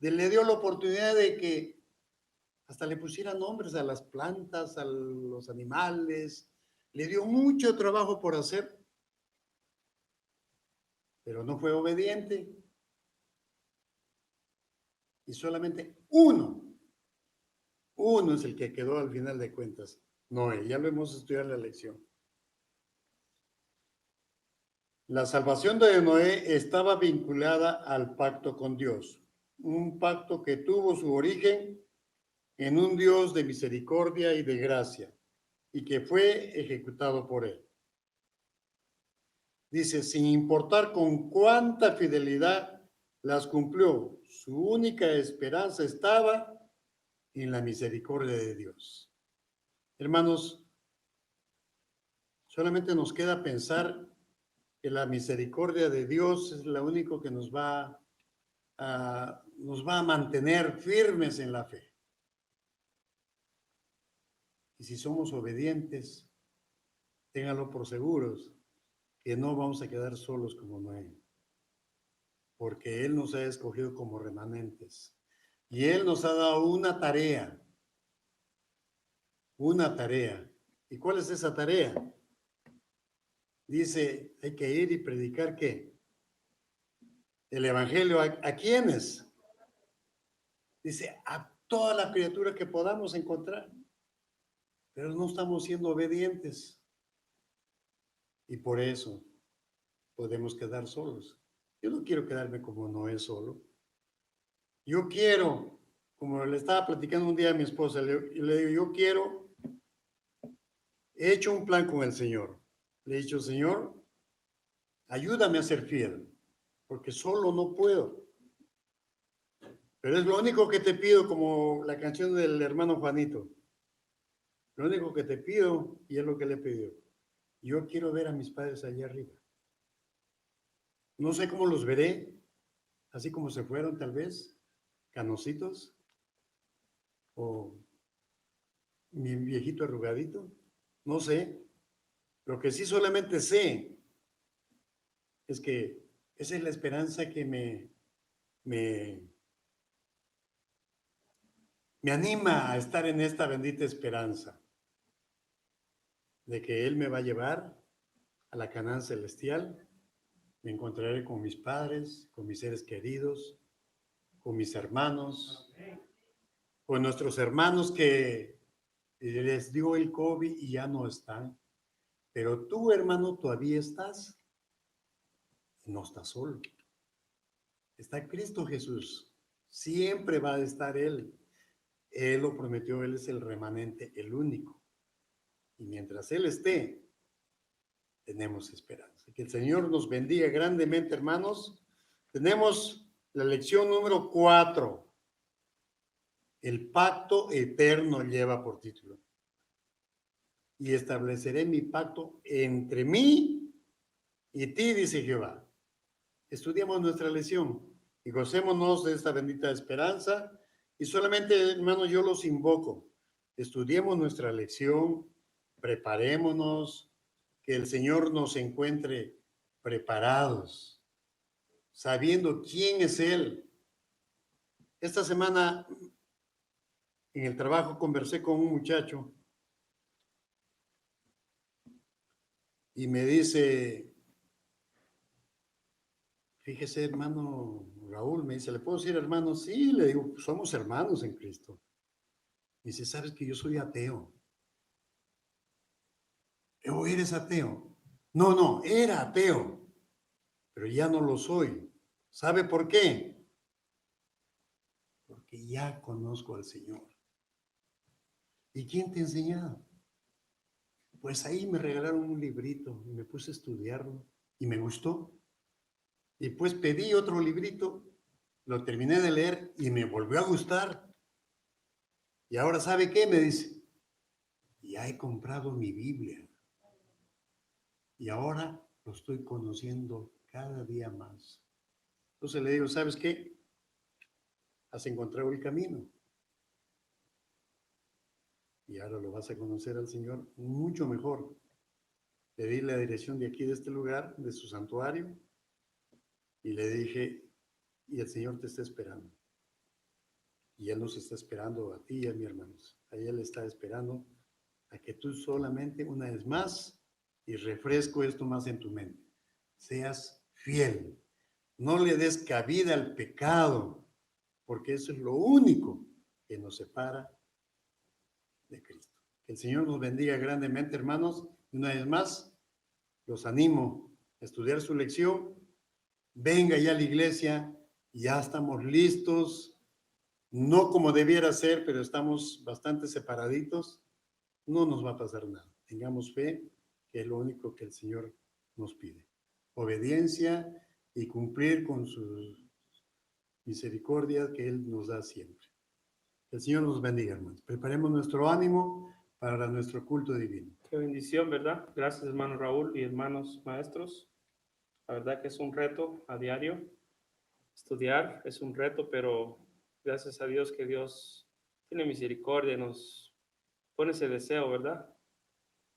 Le dio la oportunidad de que hasta le pusiera nombres a las plantas, a los animales. Le dio mucho trabajo por hacer, pero no fue obediente. Y solamente uno es el que quedó al final de cuentas. Noé, ya lo hemos estudiado en la lección. La salvación de Noé estaba vinculada al pacto con Dios, un pacto que tuvo su origen en un Dios de misericordia y de gracia, y que fue ejecutado por él. Dice, sin importar con cuánta fidelidad las cumplió, su única esperanza estaba en la misericordia de Dios. Hermanos, solamente nos queda pensar que la misericordia de Dios es lo único que nos va a mantener firmes en la fe. Y si somos obedientes, ténganlo por seguros que no vamos a quedar solos como Noé, porque Él nos ha escogido como remanentes y Él nos ha dado una tarea. ¿Y cuál es esa tarea? Dice, hay que ir y predicar ¿qué? El evangelio. ¿A quiénes? Dice, a toda la criatura que podamos encontrar, pero no estamos siendo obedientes. Y por eso podemos quedar solos. Yo no quiero quedarme como Noé solo. Yo quiero, como le estaba platicando un día a mi esposa, le digo, he hecho un plan con el Señor. Le he dicho, Señor, ayúdame a ser fiel, porque solo no puedo. Pero es lo único que te pido, como la canción del hermano Juanito. Lo único que te pido, y es lo que le he pedido. Yo quiero ver a mis padres allá arriba. No sé cómo los veré, así como se fueron tal vez, canositos, o mi viejito arrugadito. No sé. Lo que sí solamente sé es que esa es la esperanza que me anima a estar en esta bendita esperanza de que Él me va a llevar a la Canaán celestial. Me encontraré con mis padres, con mis seres queridos, con mis hermanos, con nuestros hermanos que les dio el COVID y ya no están. Pero tú, hermano, todavía estás y no estás solo. Está Cristo Jesús. Siempre va a estar Él. Él lo prometió, Él es el remanente, el único. Y mientras Él esté, tenemos esperanza. Que el Señor nos bendiga grandemente, hermanos. Tenemos la lección número 4. El pacto eterno lleva por título. Y estableceré mi pacto entre mí y ti, dice Jehová. Estudiamos nuestra lección y gocémonos de esta bendita esperanza. Y solamente, hermanos, yo los invoco. Estudiemos nuestra lección, preparémonos, que el Señor nos encuentre preparados, sabiendo quién es Él. Esta semana en el trabajo conversé con un muchacho y me dice, fíjese, hermano Raúl, me dice, ¿le puedo decir hermano? Sí, le digo, somos hermanos en Cristo. Me dice, ¿sabes que yo soy ateo? ¿O eres ateo? No, no, era ateo, pero ya no lo soy. ¿Sabe por qué? Porque ya conozco al Señor. ¿Y quién te ha enseñado? Pues ahí me regalaron un librito y me puse a estudiarlo y me gustó. Y pues pedí otro librito, lo terminé de leer y me volvió a gustar. Y ahora, ¿sabe qué? Me dice, ya he comprado mi Biblia. Y ahora lo estoy conociendo cada día más. Entonces le digo, ¿sabes qué? Has encontrado el camino. Y ahora lo vas a conocer al Señor mucho mejor. Le di la dirección de aquí, de este lugar, de su santuario, y le dije, y el Señor te está esperando. Y Él nos está esperando a ti y a mis hermanos. A Él está esperando a que tú solamente, una vez más, y refresco esto más en tu mente, seas fiel. No le des cabida al pecado, porque eso es lo único que nos separa de Cristo. Que el Señor nos bendiga grandemente, hermanos. Y una vez más, los animo a estudiar su lección. Venga ya a la iglesia, ya estamos listos. No como debiera ser, pero estamos bastante separaditos. No nos va a pasar nada. Tengamos fe, que es lo único que el Señor nos pide. Obediencia y cumplir con sus misericordias que Él nos da siempre. Que el Señor nos bendiga, hermanos. Preparemos nuestro ánimo para nuestro culto divino. Qué bendición, ¿verdad? Gracias, hermano Raúl y hermanos maestros. La verdad que es un reto a diario. Estudiar es un reto, pero gracias a Dios que Dios tiene misericordia y nos pone ese deseo, ¿verdad?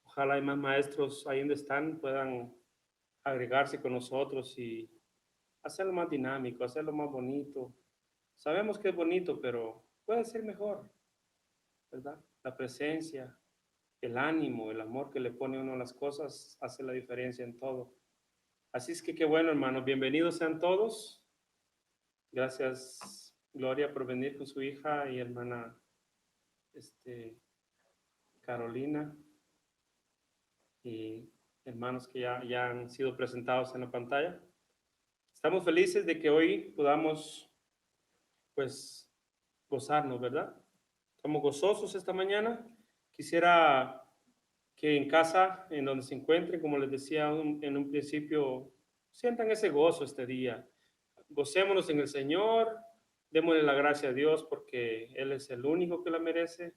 Ojalá hay más maestros ahí donde están puedan agregarse con nosotros y hacerlo más dinámico, hacerlo más bonito. Sabemos que es bonito, pero puede ser mejor, ¿verdad? La presencia, el ánimo, el amor que le pone uno a las cosas hace la diferencia en todo. Así es que qué bueno, hermanos. Bienvenidos sean todos. Gracias, Gloria, por venir con su hija y hermana Carolina y hermanos que ya han sido presentados en la pantalla. Estamos felices de que hoy podamos, pues, gozarnos, ¿verdad? Estamos gozosos esta mañana. Quisiera que en casa, en donde se encuentren, como les decía en un principio, sientan ese gozo este día. Gocémonos en el Señor, Démosle la gracia a Dios porque Él es el único que la merece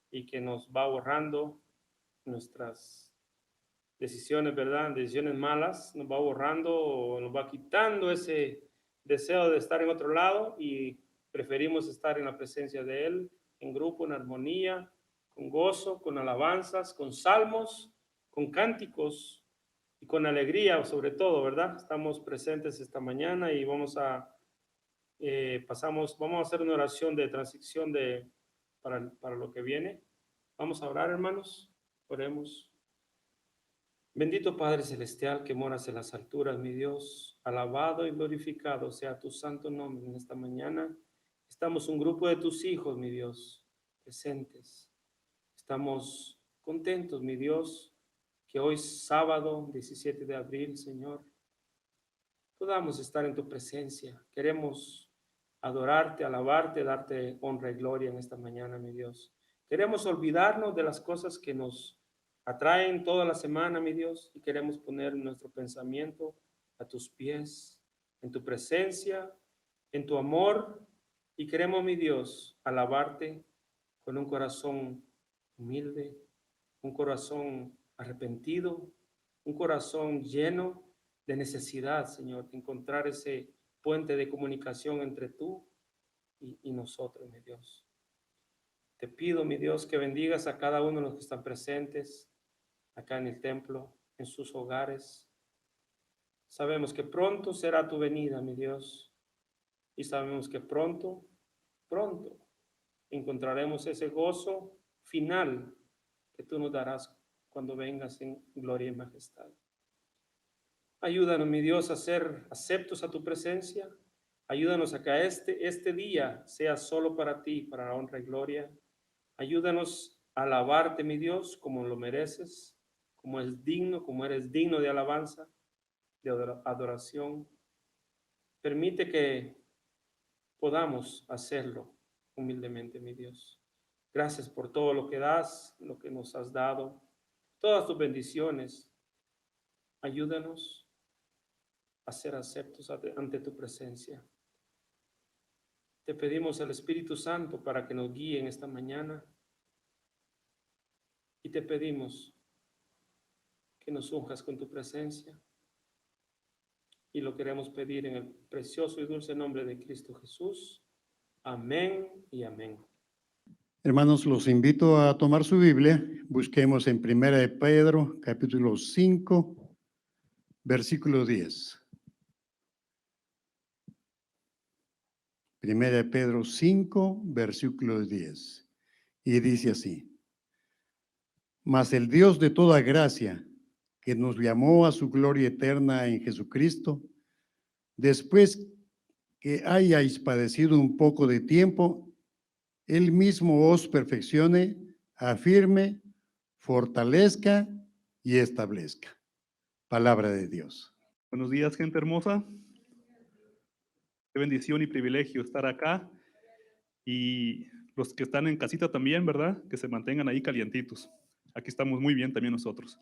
y que nos va borrando nuestras decisiones, ¿verdad? Decisiones malas, nos va borrando o nos va quitando ese deseo de estar en otro lado y preferimos estar en la presencia de Él, en grupo, en armonía, con gozo, con alabanzas, con salmos, con cánticos y con alegría sobre todo, ¿verdad? Estamos presentes esta mañana y vamos a vamos a hacer una oración de transición para lo que viene. Vamos a orar, hermanos. Oremos. Bendito Padre Celestial que moras en las alturas, mi Dios, alabado y glorificado sea tu santo nombre en esta mañana. Estamos un grupo de tus hijos, mi Dios, presentes. Estamos contentos, mi Dios, que hoy sábado 17 de abril, Señor, podamos estar en tu presencia. Queremos adorarte, alabarte, darte honra y gloria en esta mañana, mi Dios. Queremos olvidarnos de las cosas que nos atraen toda la semana, mi Dios, y queremos poner nuestro pensamiento a tus pies, en tu presencia, en tu amor, y queremos, mi Dios, alabarte con un corazón humilde, un corazón arrepentido, un corazón lleno de necesidad, Señor, de encontrar ese puente de comunicación entre tú y nosotros, mi Dios. Te pido, mi Dios, que bendigas a cada uno de los que están presentes acá en el templo, en sus hogares. Sabemos que pronto será tu venida, mi Dios, y sabemos que pronto, pronto encontraremos ese gozo final que tú nos darás cuando vengas en gloria y majestad. Ayúdanos, mi Dios, a ser aceptos a tu presencia. Ayúdanos a que este día sea solo para ti, para la honra y gloria. Ayúdanos a alabarte, mi Dios, como lo mereces, como es digno, como eres digno de alabanza, de adoración. Permite que podamos hacerlo humildemente, mi Dios. Gracias por todo lo que das, lo que nos has dado, todas tus bendiciones. Ayúdanos a ser aceptos ante tu presencia. Te pedimos al Espíritu Santo para que nos guíe en esta mañana y te pedimos que nos unjas con tu presencia y lo queremos pedir en el precioso y dulce nombre de Cristo Jesús. Amén y amén. Hermanos, los invito a tomar su Biblia. Busquemos en Primera de Pedro, capítulo 5, versículo 10. Primera de Pedro 5, versículo 10. Y dice así: Mas el Dios de toda gracia, que nos llamó a su gloria eterna en Jesucristo, después que hayáis padecido un poco de tiempo, Él mismo os perfeccione, afirme, fortalezca y establezca. Palabra de Dios. Buenos días, gente hermosa. Qué bendición y privilegio estar acá. Y los que están en casita también, ¿verdad? Que se mantengan ahí calientitos. Aquí estamos muy bien también nosotros.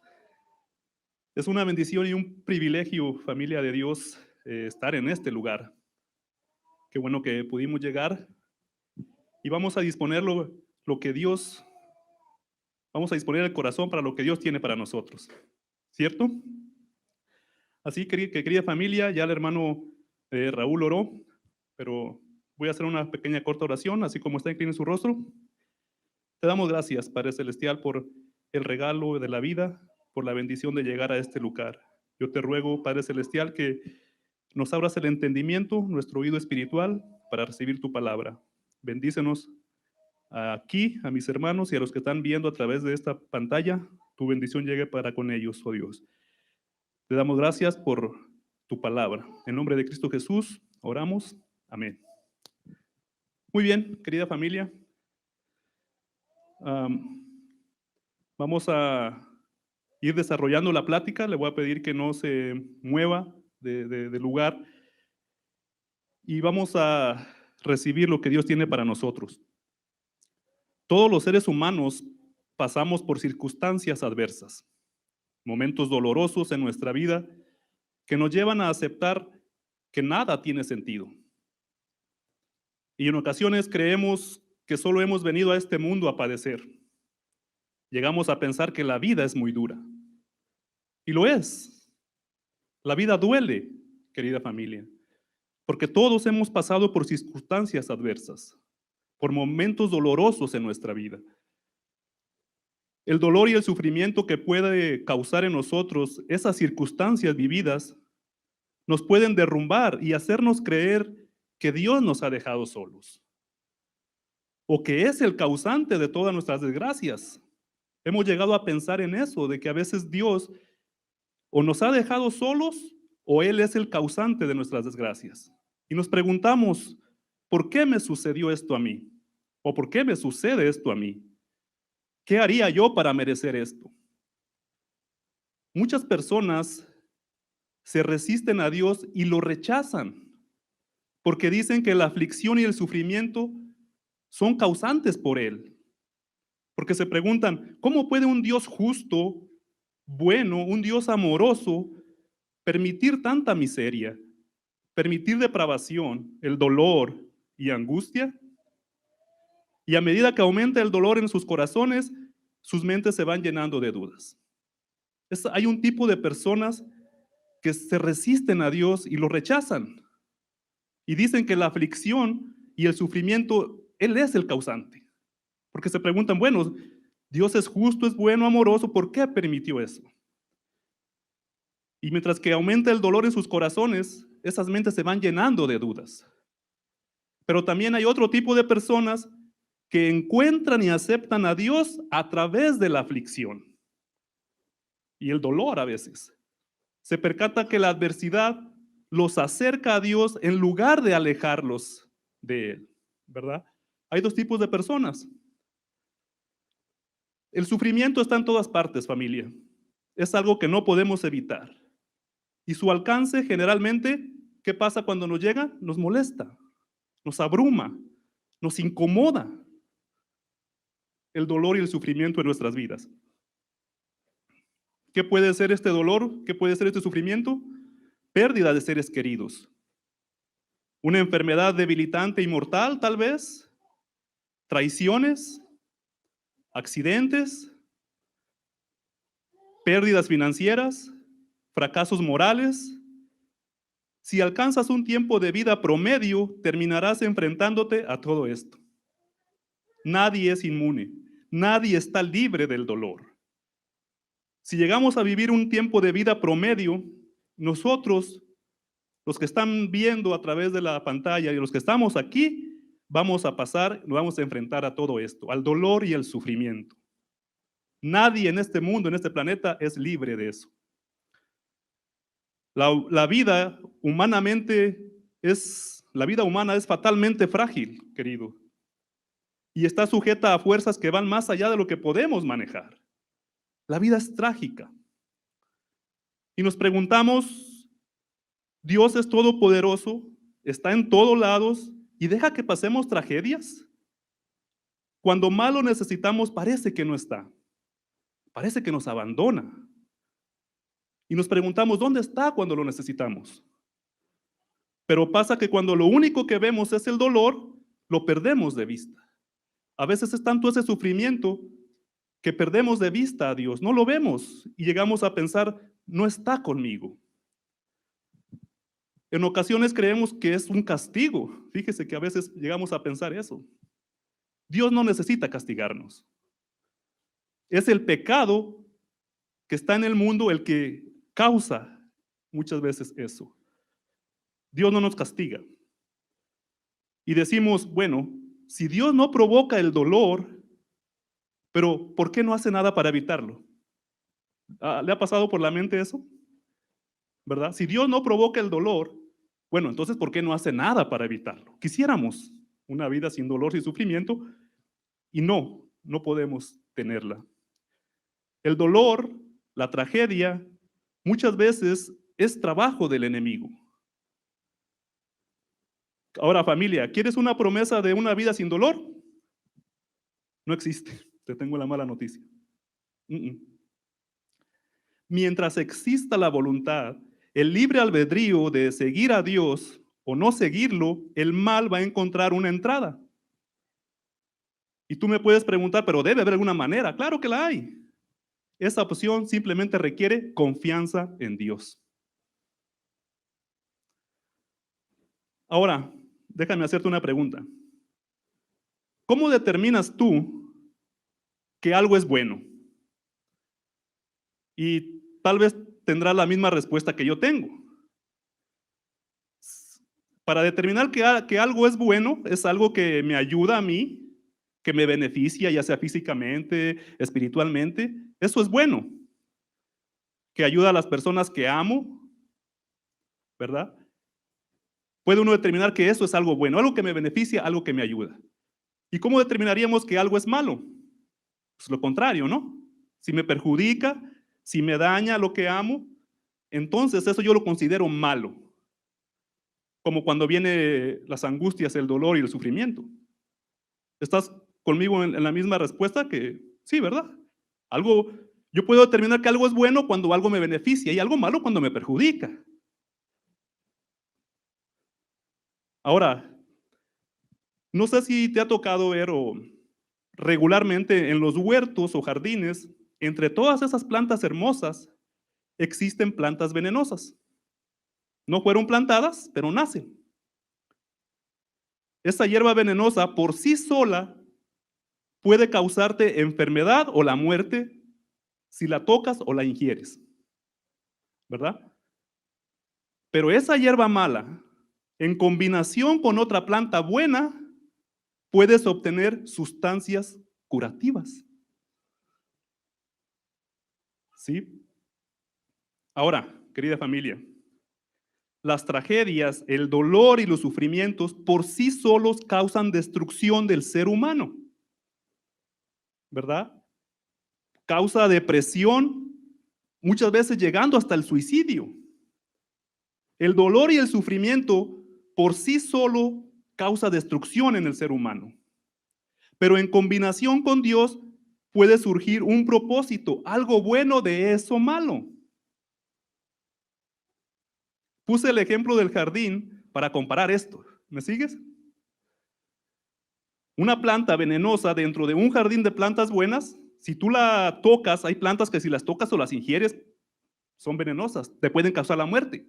Es una bendición y un privilegio, familia de Dios, estar en este lugar. Qué bueno que pudimos llegar y vamos a disponer lo que Dios, vamos a disponer el corazón para lo que Dios tiene para nosotros. ¿Cierto? Así que querida familia, ya el hermano Raúl oró, pero voy a hacer una pequeña corta oración, así como está inclinado en su rostro. Te damos gracias, Padre Celestial, por el regalo de la vida, por la bendición de llegar a este lugar. Yo te ruego, Padre Celestial, que nos abras el entendimiento, nuestro oído espiritual, para recibir tu palabra. Bendícenos aquí, a mis hermanos y a los que están viendo a través de esta pantalla. Tu bendición llegue para con ellos, oh Dios. Te damos gracias por tu palabra. En nombre de Cristo Jesús, oramos. Amén. Muy bien, querida familia. Vamos a ir desarrollando la plática. Le voy a pedir que no se mueva de lugar. Y vamos a recibir lo que Dios tiene para nosotros. Todos los seres humanos pasamos por circunstancias adversas, momentos dolorosos en nuestra vida que nos llevan a aceptar que nada tiene sentido. Y en ocasiones creemos que solo hemos venido a este mundo a padecer. Llegamos a pensar que la vida es muy dura. Y lo es. La vida duele, querida familia, porque todos hemos pasado por circunstancias adversas, por momentos dolorosos en nuestra vida. El dolor y el sufrimiento que puede causar en nosotros esas circunstancias vividas nos pueden derrumbar y hacernos creer que Dios nos ha dejado solos o que es el causante de todas nuestras desgracias. Hemos llegado a pensar en eso, de que a veces Dios o nos ha dejado solos o Él es el causante de nuestras desgracias. Y nos preguntamos, ¿por qué me sucedió esto a mí? ¿O por qué me sucede esto a mí? ¿Qué haría yo para merecer esto? Muchas personas se resisten a Dios y lo rechazan, porque dicen que la aflicción y el sufrimiento son causantes por Él. Porque se preguntan, ¿cómo puede un Dios justo, bueno, un Dios amoroso, permitir tanta miseria, permitir depravación, el dolor y angustia? Y a medida que aumenta el dolor en sus corazones, sus mentes se van llenando de dudas. Hay un tipo de personas que se resisten a Dios y lo rechazan. Y dicen que la aflicción y el sufrimiento, Él es el causante. Porque se preguntan, bueno, Dios es justo, es bueno, amoroso, ¿por qué permitió eso? Y mientras que aumenta el dolor en sus corazones, esas mentes se van llenando de dudas. Pero también hay otro tipo de personas que encuentran y aceptan a Dios a través de la aflicción y el dolor a veces. Se percata que la adversidad los acerca a Dios en lugar de alejarlos de Él, ¿verdad? Hay dos tipos de personas. El sufrimiento está en todas partes, familia. Es algo que no podemos evitar. Y su alcance generalmente, ¿qué pasa cuando nos llega? Nos molesta, nos abruma, nos incomoda el dolor y el sufrimiento en nuestras vidas. ¿Qué puede ser este dolor? ¿Qué puede ser este sufrimiento? Pérdida de seres queridos. Una enfermedad debilitante y mortal, tal vez. Traiciones, accidentes, pérdidas financieras, fracasos morales. Si alcanzas un tiempo de vida promedio, terminarás enfrentándote a todo esto. Nadie es inmune, nadie está libre del dolor. Si llegamos a vivir un tiempo de vida promedio, nosotros, los que están viendo a través de la pantalla y los que estamos aquí, vamos a pasar, nos vamos a enfrentar a todo esto, al dolor y al sufrimiento. Nadie en este mundo, en este planeta, es libre de eso. La vida humana es fatalmente frágil, querido, y está sujeta a fuerzas que van más allá de lo que podemos manejar. La vida es trágica. Y nos preguntamos, ¿Dios es todopoderoso? ¿Está en todos lados y deja que pasemos tragedias? Cuando más lo necesitamos, parece que no está. Parece que nos abandona. Y nos preguntamos, ¿dónde está cuando lo necesitamos? Pero pasa que cuando lo único que vemos es el dolor, lo perdemos de vista. A veces es tanto ese sufrimiento que perdemos de vista a Dios, no lo vemos y llegamos a pensar, no está conmigo. En ocasiones creemos que es un castigo. Fíjese que a veces llegamos a pensar eso. Dios no necesita castigarnos. Es el pecado que está en el mundo el que causa muchas veces eso. Dios no nos castiga. Y decimos, bueno, si Dios no provoca el dolor, pero ¿por qué no hace nada para evitarlo? ¿Le ha pasado por la mente eso? ¿Verdad? Si Dios no provoca el dolor, bueno, entonces ¿por qué no hace nada para evitarlo? Quisiéramos una vida sin dolor, sin sufrimiento, y no podemos tenerla. El dolor, la tragedia, muchas veces es trabajo del enemigo. Ahora, familia, ¿quieres una promesa de una vida sin dolor? No existe. Te tengo la mala noticia. Mientras exista la voluntad, el libre albedrío de seguir a Dios o no seguirlo, el mal va a encontrar una entrada. Y tú me puedes preguntar, pero debe haber alguna manera. Claro que la hay. Esa opción simplemente requiere confianza en Dios. Ahora, déjame hacerte una pregunta. ¿Cómo determinas tú que algo es bueno? Y tal vez tendrás la misma respuesta que yo tengo. Para determinar que algo es bueno, es algo que me ayuda a mí, que me beneficia, ya sea físicamente, espiritualmente. Eso es bueno. Que ayuda a las personas que amo, ¿verdad? Puede uno determinar que eso es algo bueno, algo que me beneficia, algo que me ayuda. ¿Y cómo determinaríamos que algo es malo? Pues lo contrario, ¿no? Si me perjudica, si me daña lo que amo, entonces eso yo lo considero malo. Como cuando vienen las angustias, el dolor y el sufrimiento. ¿Estás conmigo en la misma respuesta? Que sí, ¿verdad? Yo puedo determinar que algo es bueno cuando algo me beneficia y algo malo cuando me perjudica. Ahora, no sé si te ha tocado ver regularmente en los huertos o jardines, entre todas esas plantas hermosas, existen plantas venenosas. No fueron plantadas, pero nacen. Esa hierba venenosa por sí sola puede causarte enfermedad o la muerte si la tocas o la ingieres, ¿verdad? Pero esa hierba mala, en combinación con otra planta buena, puedes obtener sustancias curativas. ¿Sí? Ahora, querida familia, las tragedias, el dolor y los sufrimientos por sí solos causan destrucción del ser humano, ¿verdad? Causa depresión, muchas veces llegando hasta el suicidio. El dolor y el sufrimiento por sí solo causa destrucción en el ser humano. Pero en combinación con Dios puede surgir un propósito, algo bueno de eso malo. Puse el ejemplo del jardín para comparar esto. ¿Me sigues? Una planta venenosa dentro de un jardín de plantas buenas, si tú la tocas, hay plantas que si las tocas o las ingieres, son venenosas, te pueden causar la muerte.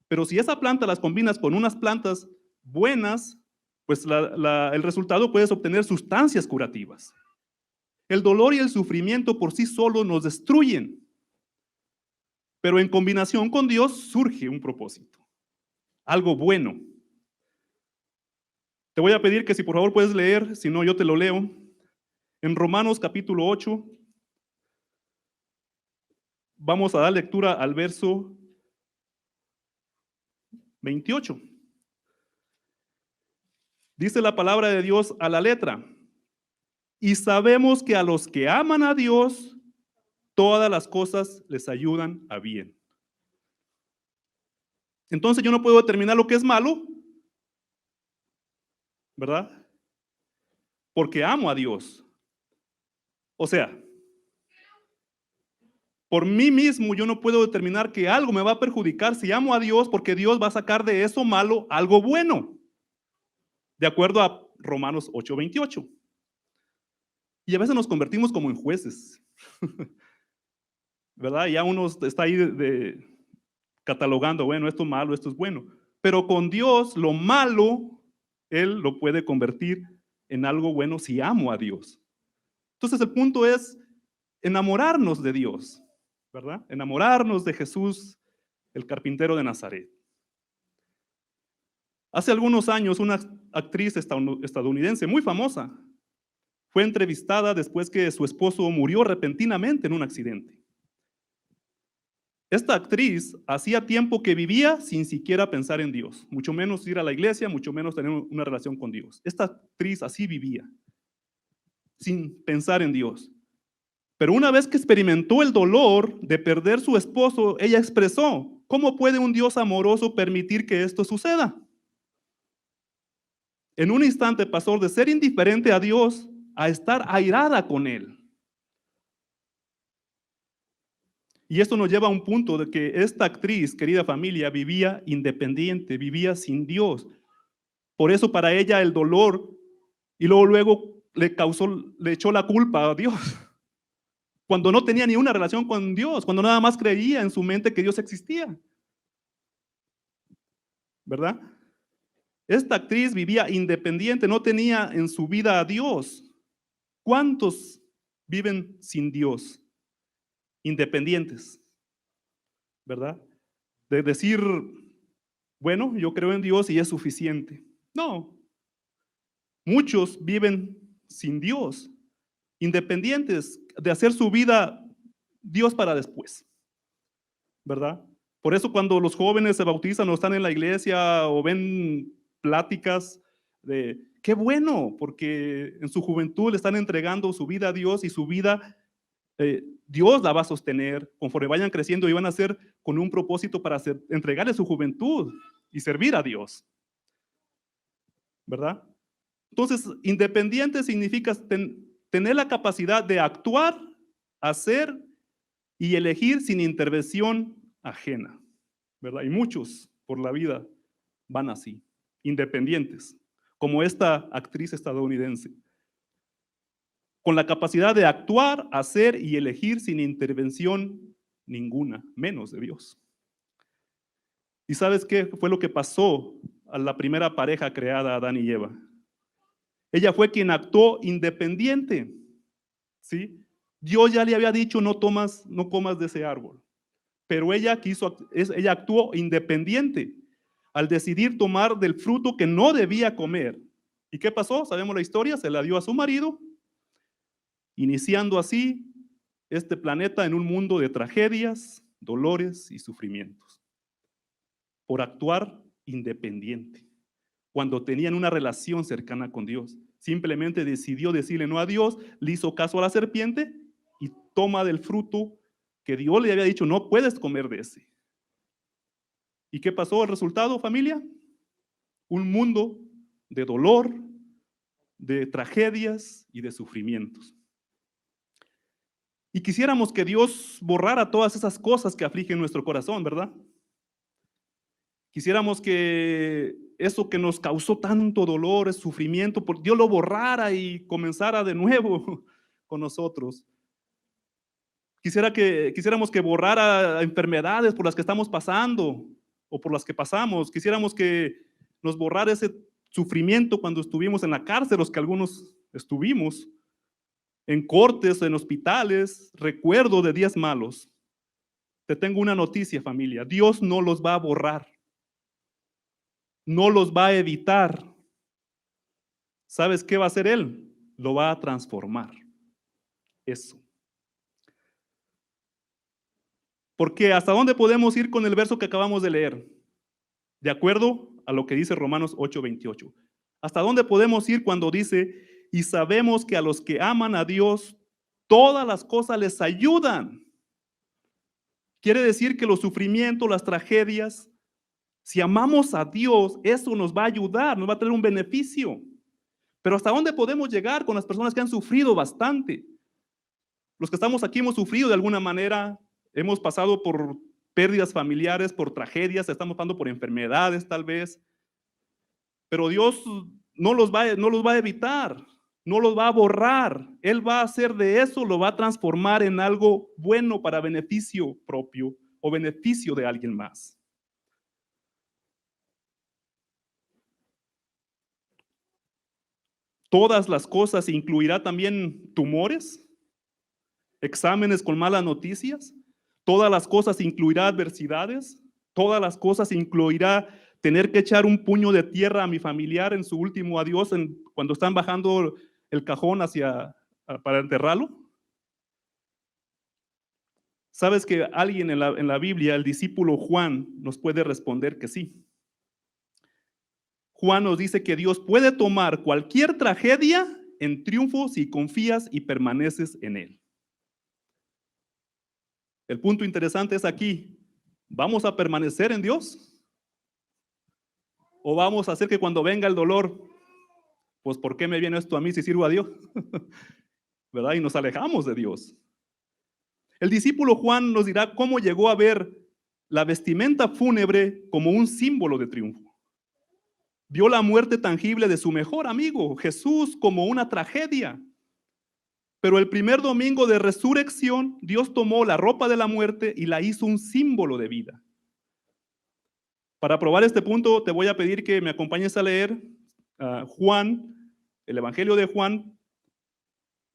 Pero si esa planta las combinas con unas plantas buenas, pues el resultado puedes obtener sustancias curativas. El dolor y el sufrimiento por sí solos nos destruyen, pero en combinación con Dios surge un propósito, algo bueno. Te voy a pedir que si por favor puedes leer, si no yo te lo leo, en Romanos capítulo 8, vamos a dar lectura al verso 28. Dice la palabra de Dios a la letra: y sabemos que a los que aman a Dios, todas las cosas les ayudan a bien. Entonces yo no puedo determinar lo que es malo, ¿verdad? Porque amo a Dios. O sea, por mí mismo yo no puedo determinar que algo me va a perjudicar si amo a Dios, porque Dios va a sacar de eso malo algo bueno, de acuerdo a Romanos 8:28. Y a veces nos convertimos como en jueces, ¿verdad? Ya uno está ahí catalogando, bueno, esto es malo, esto es bueno. Pero con Dios, lo malo, Él lo puede convertir en algo bueno si amo a Dios. Entonces el punto es enamorarnos de Dios, ¿verdad? Enamorarnos de Jesús, el carpintero de Nazaret. Hace algunos años, una actriz estadounidense muy famosa fue entrevistada después que su esposo murió repentinamente en un accidente. Esta actriz hacía tiempo que vivía sin siquiera pensar en Dios, mucho menos ir a la iglesia, mucho menos tener una relación con Dios. Esta actriz así vivía, sin pensar en Dios. Pero una vez que experimentó el dolor de perder su esposo, ella expresó: ¿cómo puede un Dios amoroso permitir que esto suceda? En un instante pasó de ser indiferente a Dios a estar airada con Él. Y esto nos lleva a un punto de que esta actriz, querida familia, vivía independiente, vivía sin Dios. Por eso para ella el dolor, y luego le echó la culpa a Dios. Cuando no tenía ni una relación con Dios, cuando nada más creía en su mente que Dios existía. ¿Verdad? Esta actriz vivía independiente, no tenía en su vida a Dios. ¿Cuántos viven sin Dios? Independientes, ¿verdad? De decir, bueno, yo creo en Dios y es suficiente. No. Muchos viven sin Dios, independientes, de hacer su vida Dios para después, ¿verdad? Por eso cuando los jóvenes se bautizan o están en la iglesia o ven pláticas de qué bueno, porque en su juventud le están entregando su vida a Dios y su vida Dios la va a sostener conforme vayan creciendo y van a ser con un propósito para entregarle su juventud y servir a Dios, ¿verdad? Entonces, independiente significa tener la capacidad de actuar, hacer y elegir sin intervención ajena, ¿verdad? Y muchos por la vida van así, independientes, como esta actriz estadounidense, con la capacidad de actuar, hacer y elegir sin intervención ninguna, menos de Dios. ¿Y sabes qué fue lo que pasó a la primera pareja creada, Adán y Eva? Ella fue quien actuó independiente, ¿sí? Dios ya le había dicho, no comas de ese árbol. Pero ella actuó independiente al decidir tomar del fruto que no debía comer. ¿Y qué pasó? Sabemos la historia, se la dio a su marido, iniciando así este planeta en un mundo de tragedias, dolores y sufrimientos. Por actuar independiente, cuando tenían una relación cercana con Dios. Simplemente decidió decirle no a Dios, le hizo caso a la serpiente y toma del fruto que Dios le había dicho, no puedes comer de ese. ¿Y qué pasó? El resultado, familia, un mundo de dolor, de tragedias y de sufrimientos. Y quisiéramos que Dios borrara todas esas cosas que afligen nuestro corazón, ¿verdad? Quisiéramos que eso que nos causó tanto dolor, ese sufrimiento, Dios lo borrara y comenzara de nuevo con nosotros. Quisiéramos que borrara enfermedades por las que estamos pasando o por las que pasamos. Quisiéramos que nos borrara ese sufrimiento cuando estuvimos en la cárcel, los que algunos estuvimos, en cortes, en hospitales, recuerdo de días malos. Te tengo una noticia, familia, Dios no los va a borrar, no los va a evitar. ¿Sabes qué va a hacer Él? Lo va a transformar. Eso. Porque ¿hasta dónde podemos ir con el verso que acabamos de leer? De acuerdo a lo que dice Romanos 8:28. ¿Hasta dónde podemos ir cuando dice, y sabemos que a los que aman a Dios, todas las cosas les ayudan? Quiere decir que los sufrimientos, las tragedias, si amamos a Dios, eso nos va a ayudar, nos va a traer un beneficio. Pero ¿hasta dónde podemos llegar con las personas que han sufrido bastante? Los que estamos aquí hemos sufrido de alguna manera, hemos pasado por pérdidas familiares, por tragedias, estamos pasando por enfermedades tal vez. Pero Dios no los va a evitar, no los va a borrar. Él va a hacer de eso, lo va a transformar en algo bueno para beneficio propio o beneficio de alguien más. Todas las cosas, incluirá también tumores, exámenes con malas noticias. Todas las cosas incluirá adversidades. Todas las cosas incluirá tener que echar un puño de tierra a mi familiar en su último adiós, cuando están bajando el cajón para enterrarlo. ¿Sabes que alguien en la Biblia, el discípulo Juan, nos puede responder que sí? Juan nos dice que Dios puede tomar cualquier tragedia en triunfo si confías y permaneces en Él. El punto interesante es aquí, ¿vamos a permanecer en Dios? ¿O vamos a hacer que cuando venga el dolor, pues ¿por qué me viene esto a mí si sirvo a Dios? ¿Verdad? Y nos alejamos de Dios. El discípulo Juan nos dirá cómo llegó a ver la vestimenta fúnebre como un símbolo de triunfo. Vio la muerte tangible de su mejor amigo, Jesús, como una tragedia. Pero el primer domingo de resurrección, Dios tomó la ropa de la muerte y la hizo un símbolo de vida. Para probar este punto, te voy a pedir que me acompañes a leer Juan, el Evangelio de Juan,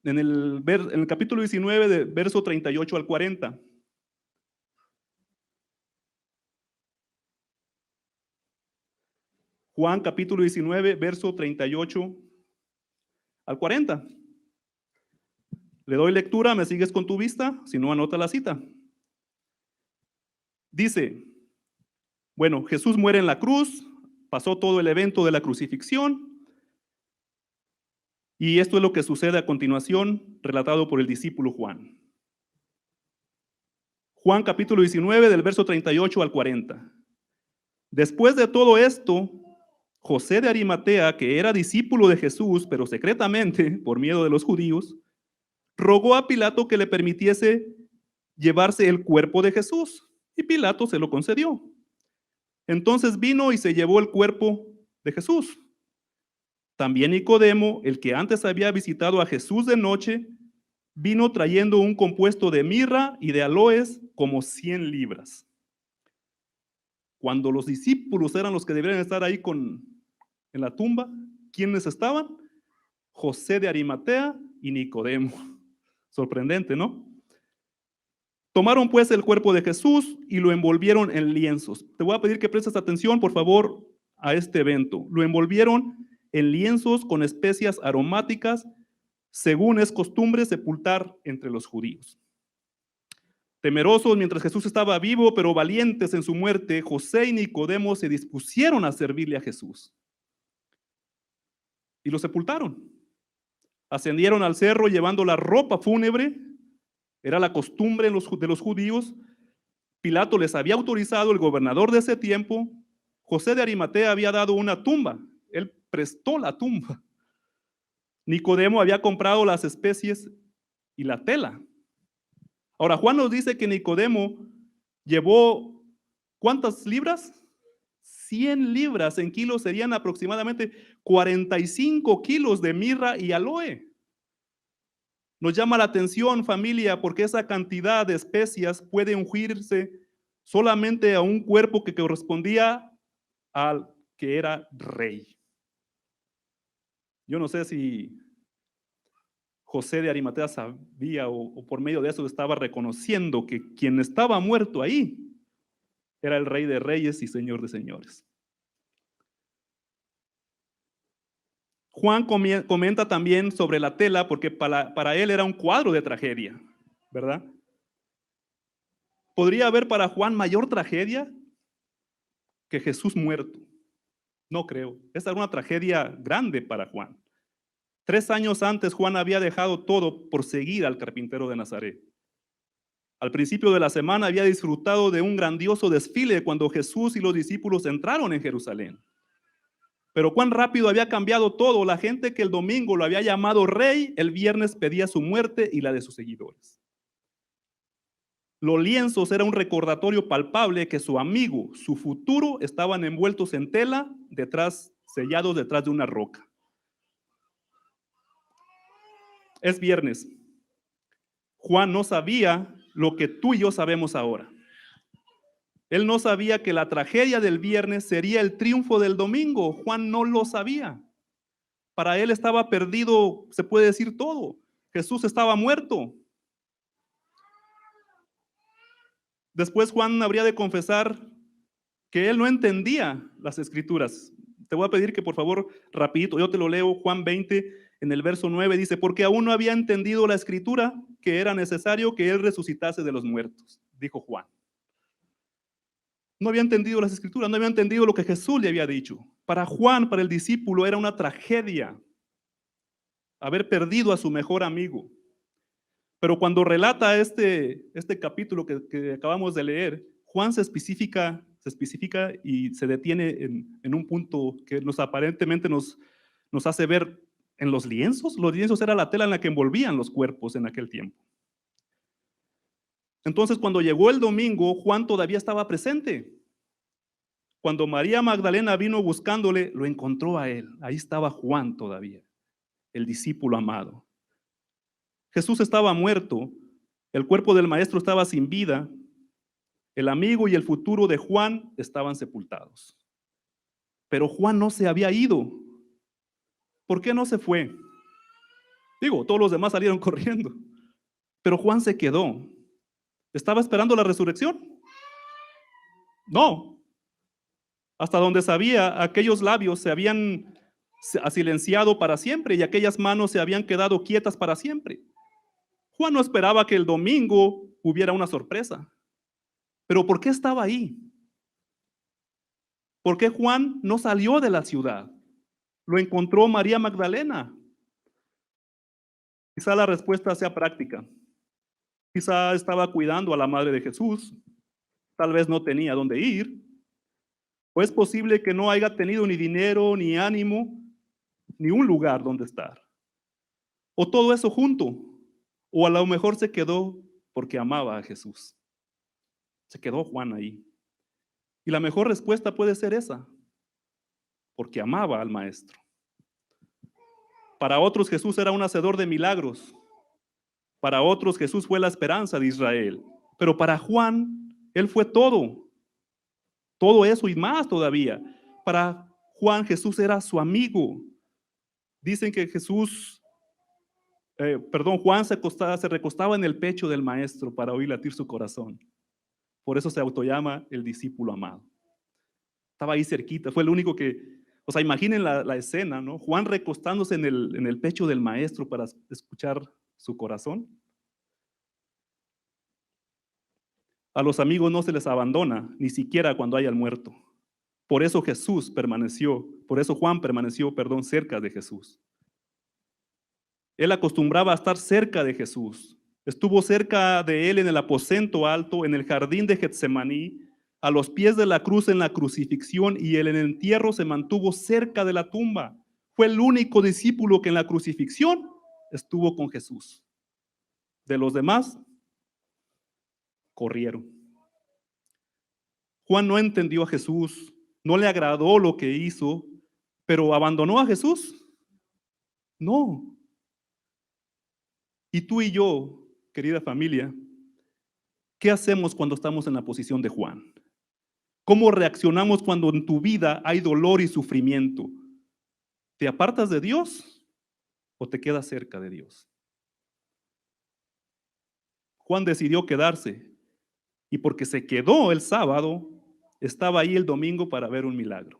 en el capítulo 19, de verso 38 al 40. Juan capítulo 19, verso 38 al 40. Le doy lectura, me sigues con tu vista, si no anota la cita. Dice, bueno, Jesús muere en la cruz, pasó todo el evento de la crucifixión, y esto es lo que sucede a continuación, relatado por el discípulo Juan. Juan capítulo 19, del verso 38 al 40. Después de todo esto, José de Arimatea, que era discípulo de Jesús, pero secretamente, por miedo de los judíos, rogó a Pilato que le permitiese llevarse el cuerpo de Jesús, y Pilato se lo concedió. Entonces vino y se llevó el cuerpo de Jesús. También Nicodemo, el que antes había visitado a Jesús de noche, vino trayendo un compuesto de mirra y de aloes como 100 libras. Cuando los discípulos eran los que deberían estar ahí en la tumba, ¿quiénes estaban? José de Arimatea y Nicodemo. Sorprendente, ¿no? Tomaron pues el cuerpo de Jesús y lo envolvieron en lienzos. Te voy a pedir que prestes atención, por favor, a este evento. Lo envolvieron en lienzos con especias aromáticas, según es costumbre sepultar entre los judíos. Temerosos mientras Jesús estaba vivo, pero valientes en su muerte, José y Nicodemo se dispusieron a servirle a Jesús. Y lo sepultaron. Ascendieron al cerro llevando la ropa fúnebre. Era la costumbre de los judíos. Pilato les había autorizado, el gobernador de ese tiempo. José de Arimatea había dado una tumba. Él prestó la tumba. Nicodemo había comprado las especies y la tela. Ahora, Juan nos dice que Nicodemo llevó, ¿cuántas libras? 100 libras en kilos, serían aproximadamente 45 kilos de mirra y aloe. Nos llama la atención, familia, porque esa cantidad de especias puede ungirse solamente a un cuerpo que correspondía al que era rey. Yo no sé si José de Arimatea sabía o por medio de eso estaba reconociendo que quien estaba muerto ahí era el Rey de Reyes y Señor de Señores. Juan comenta también sobre la tela porque para él era un cuadro de tragedia, ¿verdad? ¿Podría haber para Juan mayor tragedia que Jesús muerto? No creo. Esta era una tragedia grande para Juan. 3 años antes Juan había dejado todo por seguir al carpintero de Nazaret. Al principio de la semana había disfrutado de un grandioso desfile cuando Jesús y los discípulos entraron en Jerusalén. Pero cuán rápido había cambiado todo. La gente que el domingo lo había llamado rey, el viernes pedía su muerte y la de sus seguidores. Los lienzos eran un recordatorio palpable que su amigo, su futuro, estaban envueltos en tela, sellados detrás de una roca. Es viernes. Juan no sabía lo que tú y yo sabemos ahora. Él no sabía que la tragedia del viernes sería el triunfo del domingo. Juan no lo sabía. Para él estaba perdido, se puede decir todo. Jesús estaba muerto. Después Juan habría de confesar que él no entendía las escrituras. Te voy a pedir que por favor, rapidito, yo te lo leo, Juan 20, en el verso 9, dice, porque aún no había entendido la escritura que era necesario que él resucitase de los muertos, dijo Juan. No había entendido las escrituras, no había entendido lo que Jesús le había dicho. Para Juan, para el discípulo, era una tragedia haber perdido a su mejor amigo. Pero cuando relata este capítulo que acabamos de leer, Juan se especifica y se detiene en un punto que aparentemente nos hace ver en los lienzos. Los lienzos era la tela en la que envolvían los cuerpos en aquel tiempo. Entonces, cuando llegó el domingo, Juan todavía estaba presente. Cuando María Magdalena vino buscándole, lo encontró a él. Ahí estaba Juan todavía, el discípulo amado. Jesús estaba muerto, el cuerpo del maestro estaba sin vida, el amigo y el futuro de Juan estaban sepultados. Pero Juan no se había ido. ¿Por qué no se fue? Digo, todos los demás salieron corriendo, pero Juan se quedó. ¿Estaba esperando la resurrección? No. Hasta donde sabía, aquellos labios se habían silenciado para siempre y aquellas manos se habían quedado quietas para siempre. Juan no esperaba que el domingo hubiera una sorpresa. Pero ¿por qué estaba ahí? ¿Por qué Juan no salió de la ciudad? Lo encontró María Magdalena. Quizá la respuesta sea práctica. Quizá estaba cuidando a la madre de Jesús. Tal vez no tenía dónde ir. O es posible que no haya tenido ni dinero, ni ánimo, ni un lugar donde estar. O todo eso junto. O a lo mejor se quedó porque amaba a Jesús. Se quedó Juan ahí. Y la mejor respuesta puede ser esa. Porque amaba al maestro. Para otros Jesús era un hacedor de milagros. Para otros Jesús fue la esperanza de Israel. Pero para Juan, él fue todo. Todo eso y más todavía. Para Juan, Jesús era su amigo. Dicen que Juan se recostaba en el pecho del maestro para oír latir su corazón. Por eso se autollama el discípulo amado. Estaba ahí cerquita, fue el único que, imaginen la escena, ¿no? Juan recostándose en el pecho del maestro para escuchar su corazón. A los amigos no se les abandona, ni siquiera cuando haya el muerto. Por eso Juan permaneció, cerca de Jesús. Él acostumbraba a estar cerca de Jesús. Estuvo cerca de él en el aposento alto, en el jardín de Getsemaní, a los pies de la cruz en la crucifixión, y él en el entierro se mantuvo cerca de la tumba. Fue el único discípulo que en la crucifixión estuvo con Jesús. De los demás, corrieron. Juan no entendió a Jesús, no le agradó lo que hizo, pero ¿abandonó a Jesús? No. Y tú y yo, querida familia, ¿qué hacemos cuando estamos en la posición de Juan? ¿Cómo reaccionamos cuando en tu vida hay dolor y sufrimiento? ¿Te apartas de Dios o te quedas cerca de Dios? Juan decidió quedarse y porque se quedó el sábado, estaba ahí el domingo para ver un milagro.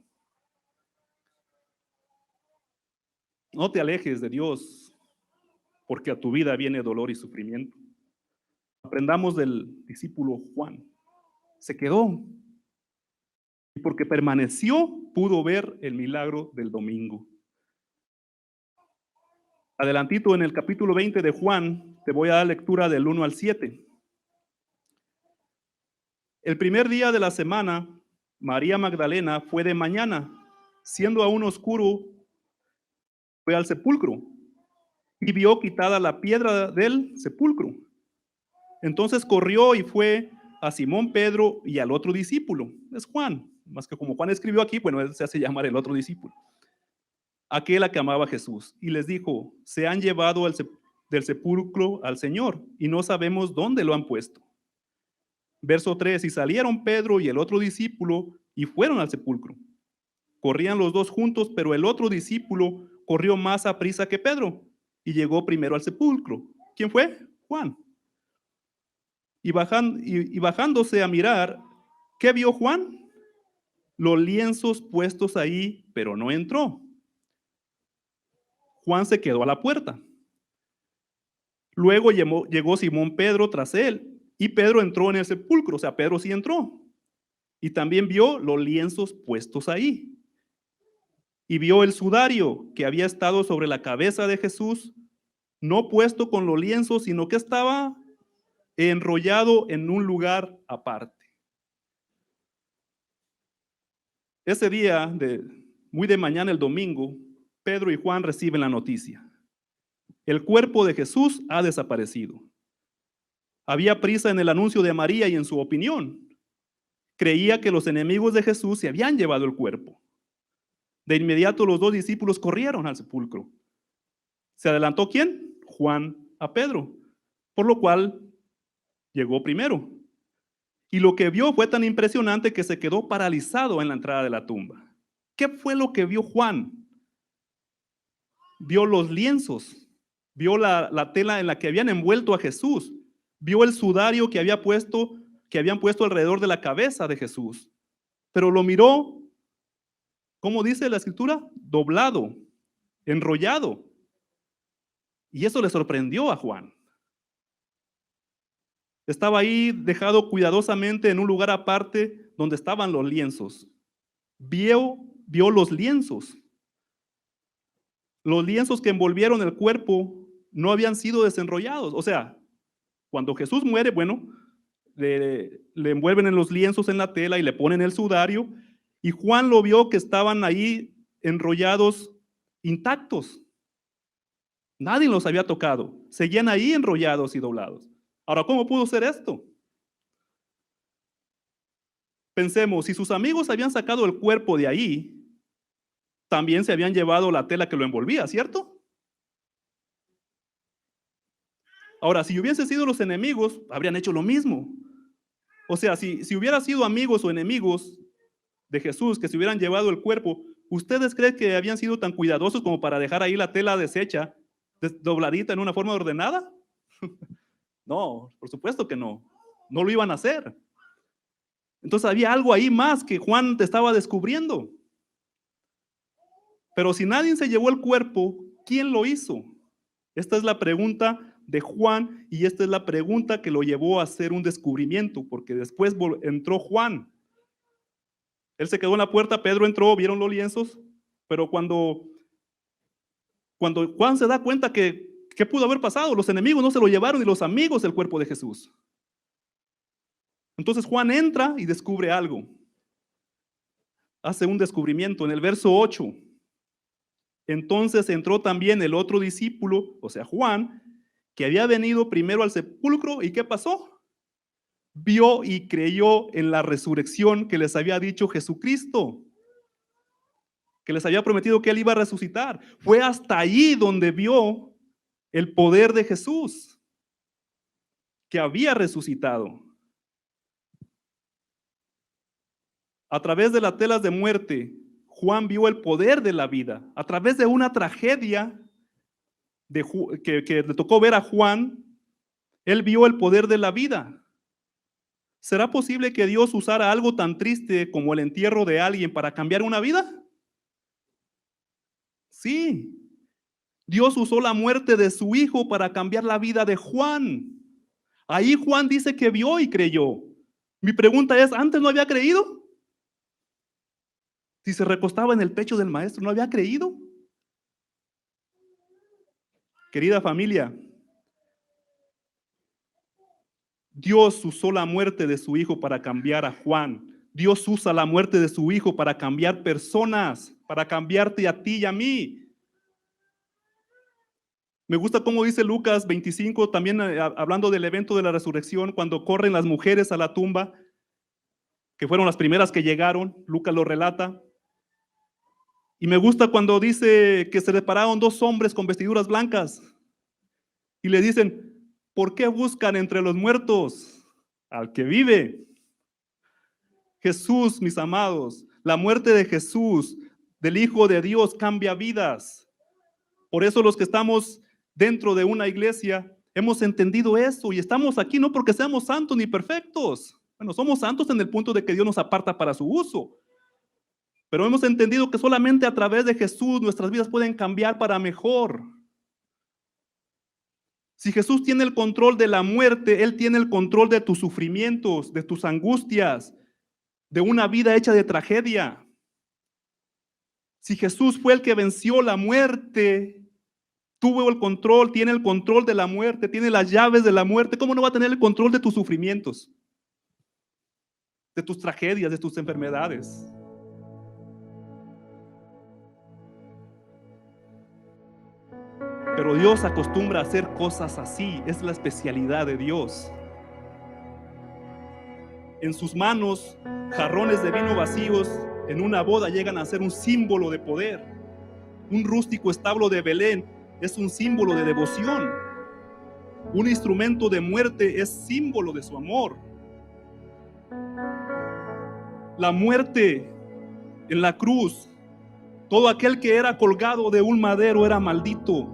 No te alejes de Dios porque a tu vida viene dolor y sufrimiento. Aprendamos del discípulo Juan. Se quedó. Y porque permaneció, pudo ver el milagro del domingo. Adelantito en el capítulo 20 de Juan, te voy a dar lectura del 1 al 7. El primer día de la semana, María Magdalena fue de mañana, siendo aún oscuro, fue al sepulcro y vio quitada la piedra del sepulcro. Entonces corrió y fue a Simón Pedro y al otro discípulo, es Juan, más que como Juan escribió aquí, bueno, él se hace llamar el otro discípulo, aquel a que amaba a Jesús, y les dijo: se han llevado del sepulcro al Señor y no sabemos dónde lo han puesto. Verso 3, y salieron Pedro y el otro discípulo y fueron al sepulcro. Corrían los dos juntos, pero el otro discípulo corrió más a prisa que Pedro y llegó primero al sepulcro. ¿Quién fue? Juan. Y bajándose a mirar, ¿qué vio Juan? Los lienzos puestos ahí, pero no entró. Juan se quedó a la puerta. Luego llegó Simón Pedro tras él, y Pedro entró en el sepulcro, Pedro sí entró. Y también vio los lienzos puestos ahí. Y vio el sudario que había estado sobre la cabeza de Jesús, no puesto con los lienzos, sino que estaba enrollado en un lugar aparte. Ese día, muy de mañana, el domingo, Pedro y Juan reciben la noticia: el cuerpo de Jesús ha desaparecido. Había prisa en el anuncio de María y en su opinión. Creía que los enemigos de Jesús se habían llevado el cuerpo. De inmediato los dos discípulos corrieron al sepulcro. ¿Se adelantó quién? Juan a Pedro, por lo cual llegó primero. Y lo que vio fue tan impresionante que se quedó paralizado en la entrada de la tumba. ¿Qué fue lo que vio Juan? Vio los lienzos, vio la tela en la que habían envuelto a Jesús, vio el sudario que habían puesto alrededor de la cabeza de Jesús, pero lo miró, ¿cómo dice la escritura? Doblado, enrollado. Y eso le sorprendió a Juan. Estaba ahí dejado cuidadosamente en un lugar aparte donde estaban los lienzos. Vio los lienzos. Los lienzos que envolvieron el cuerpo no habían sido desenrollados. O sea, cuando Jesús muere, bueno, le envuelven en los lienzos en la tela y le ponen el sudario. Y Juan lo vio que estaban ahí enrollados, intactos. Nadie los había tocado. Seguían ahí enrollados y doblados. Ahora, ¿cómo pudo ser esto? Pensemos, si sus amigos habían sacado el cuerpo de ahí, también se habían llevado la tela que lo envolvía, ¿cierto? Ahora, si hubiesen sido los enemigos, habrían hecho lo mismo. O sea, si hubieran sido amigos o enemigos de Jesús que se hubieran llevado el cuerpo, ¿ustedes creen que habían sido tan cuidadosos como para dejar ahí la tela deshecha, dobladita en una forma ordenada? No, por supuesto que no. No lo iban a hacer. Entonces había algo ahí más que Juan te estaba descubriendo. Pero si nadie se llevó el cuerpo, ¿quién lo hizo? Esta es la pregunta de Juan y esta es la pregunta que lo llevó a hacer un descubrimiento, porque después entró Juan. Él se quedó en la puerta, Pedro entró, vieron los lienzos, pero cuando Juan se da cuenta que ¿qué pudo haber pasado? Los enemigos no se lo llevaron y los amigos el cuerpo de Jesús. Entonces Juan entra y descubre algo. Hace un descubrimiento en el verso 8. Entonces entró también el otro discípulo, o sea Juan, que había venido primero al sepulcro. ¿Y qué pasó? Vio y creyó en la resurrección que les había dicho Jesucristo, que les había prometido que él iba a resucitar. Fue hasta allí donde vio el poder de Jesús, que había resucitado. A través de las telas de muerte, Juan vio el poder de la vida. A través de una tragedia que le tocó ver a Juan, él vio el poder de la vida. ¿Será posible que Dios usara algo tan triste como el entierro de alguien para cambiar una vida? Sí. Dios usó la muerte de su hijo para cambiar la vida de Juan. Ahí Juan dice que vio y creyó. Mi pregunta es, ¿antes no había creído? Si se recostaba en el pecho del maestro, ¿no había creído? Querida familia, Dios usó la muerte de su hijo para cambiar a Juan. Dios usa la muerte de su hijo para cambiar personas, para cambiarte a ti y a mí. Me gusta cómo dice Lucas 25, también hablando del evento de la resurrección, cuando corren las mujeres a la tumba, que fueron las primeras que llegaron, Lucas lo relata. Y me gusta cuando dice que se le pararon dos hombres con vestiduras blancas y le dicen, ¿por qué buscan entre los muertos al que vive? Jesús, mis amados, la muerte de Jesús, del Hijo de Dios, cambia vidas. Por eso los que estamos dentro de una iglesia hemos entendido eso y estamos aquí no porque seamos santos ni perfectos. Bueno, somos santos en el punto de que Dios nos aparta para su uso. Pero hemos entendido que solamente a través de Jesús nuestras vidas pueden cambiar para mejor. Si Jesús tiene el control de la muerte, Él tiene el control de tus sufrimientos, de tus angustias, de una vida hecha de tragedia. Si Jesús fue el que venció la muerte, tuvo el control, tiene el control de la muerte, tiene las llaves de la muerte, ¿cómo no va a tener el control de tus sufrimientos? De tus tragedias, de tus enfermedades. Pero Dios acostumbra a hacer cosas así, es la especialidad de Dios. en sus manos jarrones de vino vacíos en una boda llegan a ser un símbolo de poder. Un rústico establo de Belén es un símbolo de devoción. Un instrumento de muerte es símbolo de su amor. La muerte en la cruz, todo aquel que era colgado de un madero era maldito.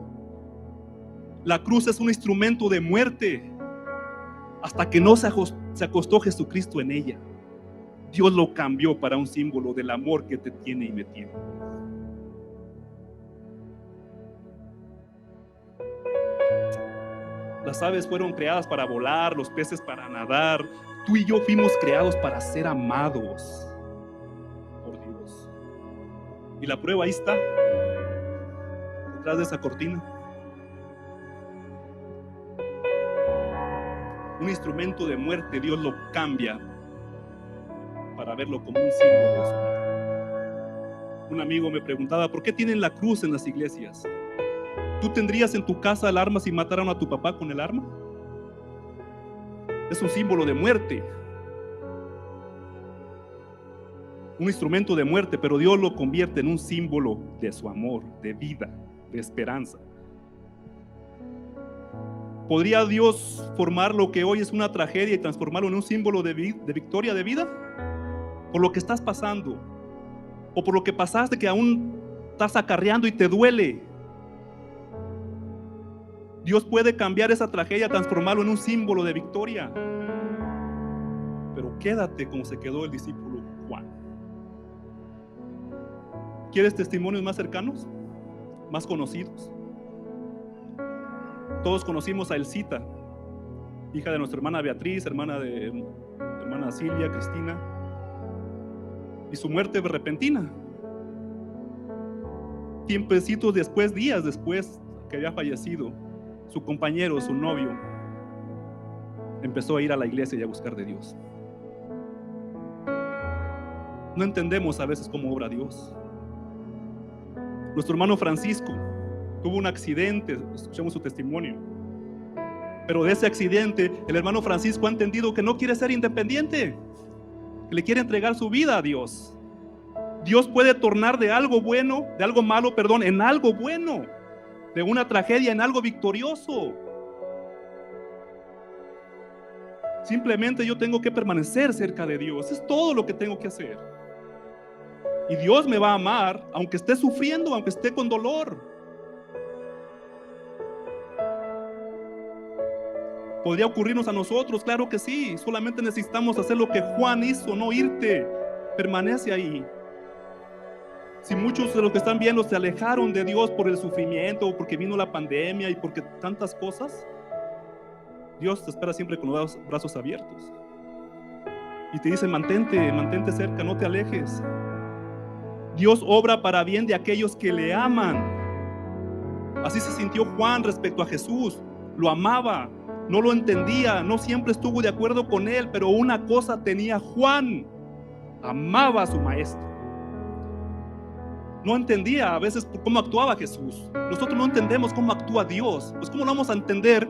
La cruz es un instrumento de muerte hasta que no se acostó Jesucristo en ella. Dios lo cambió para un símbolo del amor que te tiene y me tiene. Las aves fueron creadas para volar, los peces para nadar. Tú y yo fuimos creados para ser amados por Dios. Y la prueba ahí está, detrás de esa cortina. Un instrumento de muerte, Dios lo cambia para verlo como un símbolo de su amor. Un amigo me preguntaba, ¿por qué tienen la cruz en las iglesias? ¿Tú tendrías en tu casa el arma si mataran a tu papá con el arma? Es un símbolo de muerte. Un instrumento de muerte, pero Dios lo convierte en un símbolo de su amor, de vida, de esperanza. ¿Podría Dios formar lo que hoy es una tragedia y transformarlo en un símbolo de victoria, de vida? Por lo que estás pasando, o por lo que pasaste que aún estás acarreando y te duele. Dios puede cambiar esa tragedia, transformarlo en un símbolo de victoria. Pero quédate como se quedó el discípulo Juan. ¿Quieres testimonios más cercanos? ¿Más conocidos? Todos conocimos a Elcita, hija de nuestra hermana Beatriz, hermana de hermana Silvia, Cristina, y su muerte repentina. Tiempecitos después, días después que había fallecido, su compañero, su novio, empezó a ir a la iglesia y a buscar de Dios. No entendemos a veces cómo obra Dios. Nuestro hermano Francisco tuvo un accidente, escuchamos su testimonio. Pero de ese accidente, el hermano Francisco ha entendido que no quiere ser independiente, que le quiere entregar su vida a Dios. Dios puede tornar de algo bueno, de algo malo, perdón, en algo bueno, de una tragedia en algo victorioso. Simplemente yo tengo que permanecer cerca de Dios. Es todo lo que tengo que hacer. Y Dios me va a amar, aunque esté sufriendo, aunque esté con dolor. ¿Podría ocurrirnos a nosotros? Claro que sí. Solamente necesitamos hacer lo que Juan hizo, no irte. Permanece ahí. Si muchos de los que están viendo se alejaron de Dios por el sufrimiento, o porque vino la pandemia y porque tantas cosas, Dios te espera siempre con los brazos abiertos. Y te dice, mantente cerca, no te alejes. Dios obra para bien de aquellos que le aman. Así se sintió Juan respecto a Jesús. Lo amaba, no lo entendía, no siempre estuvo de acuerdo con él, pero una cosa tenía Juan: amaba a su maestro. No entendía a veces cómo actuaba Jesús. Nosotros no entendemos cómo actúa Dios. Pues ¿cómo lo vamos a entender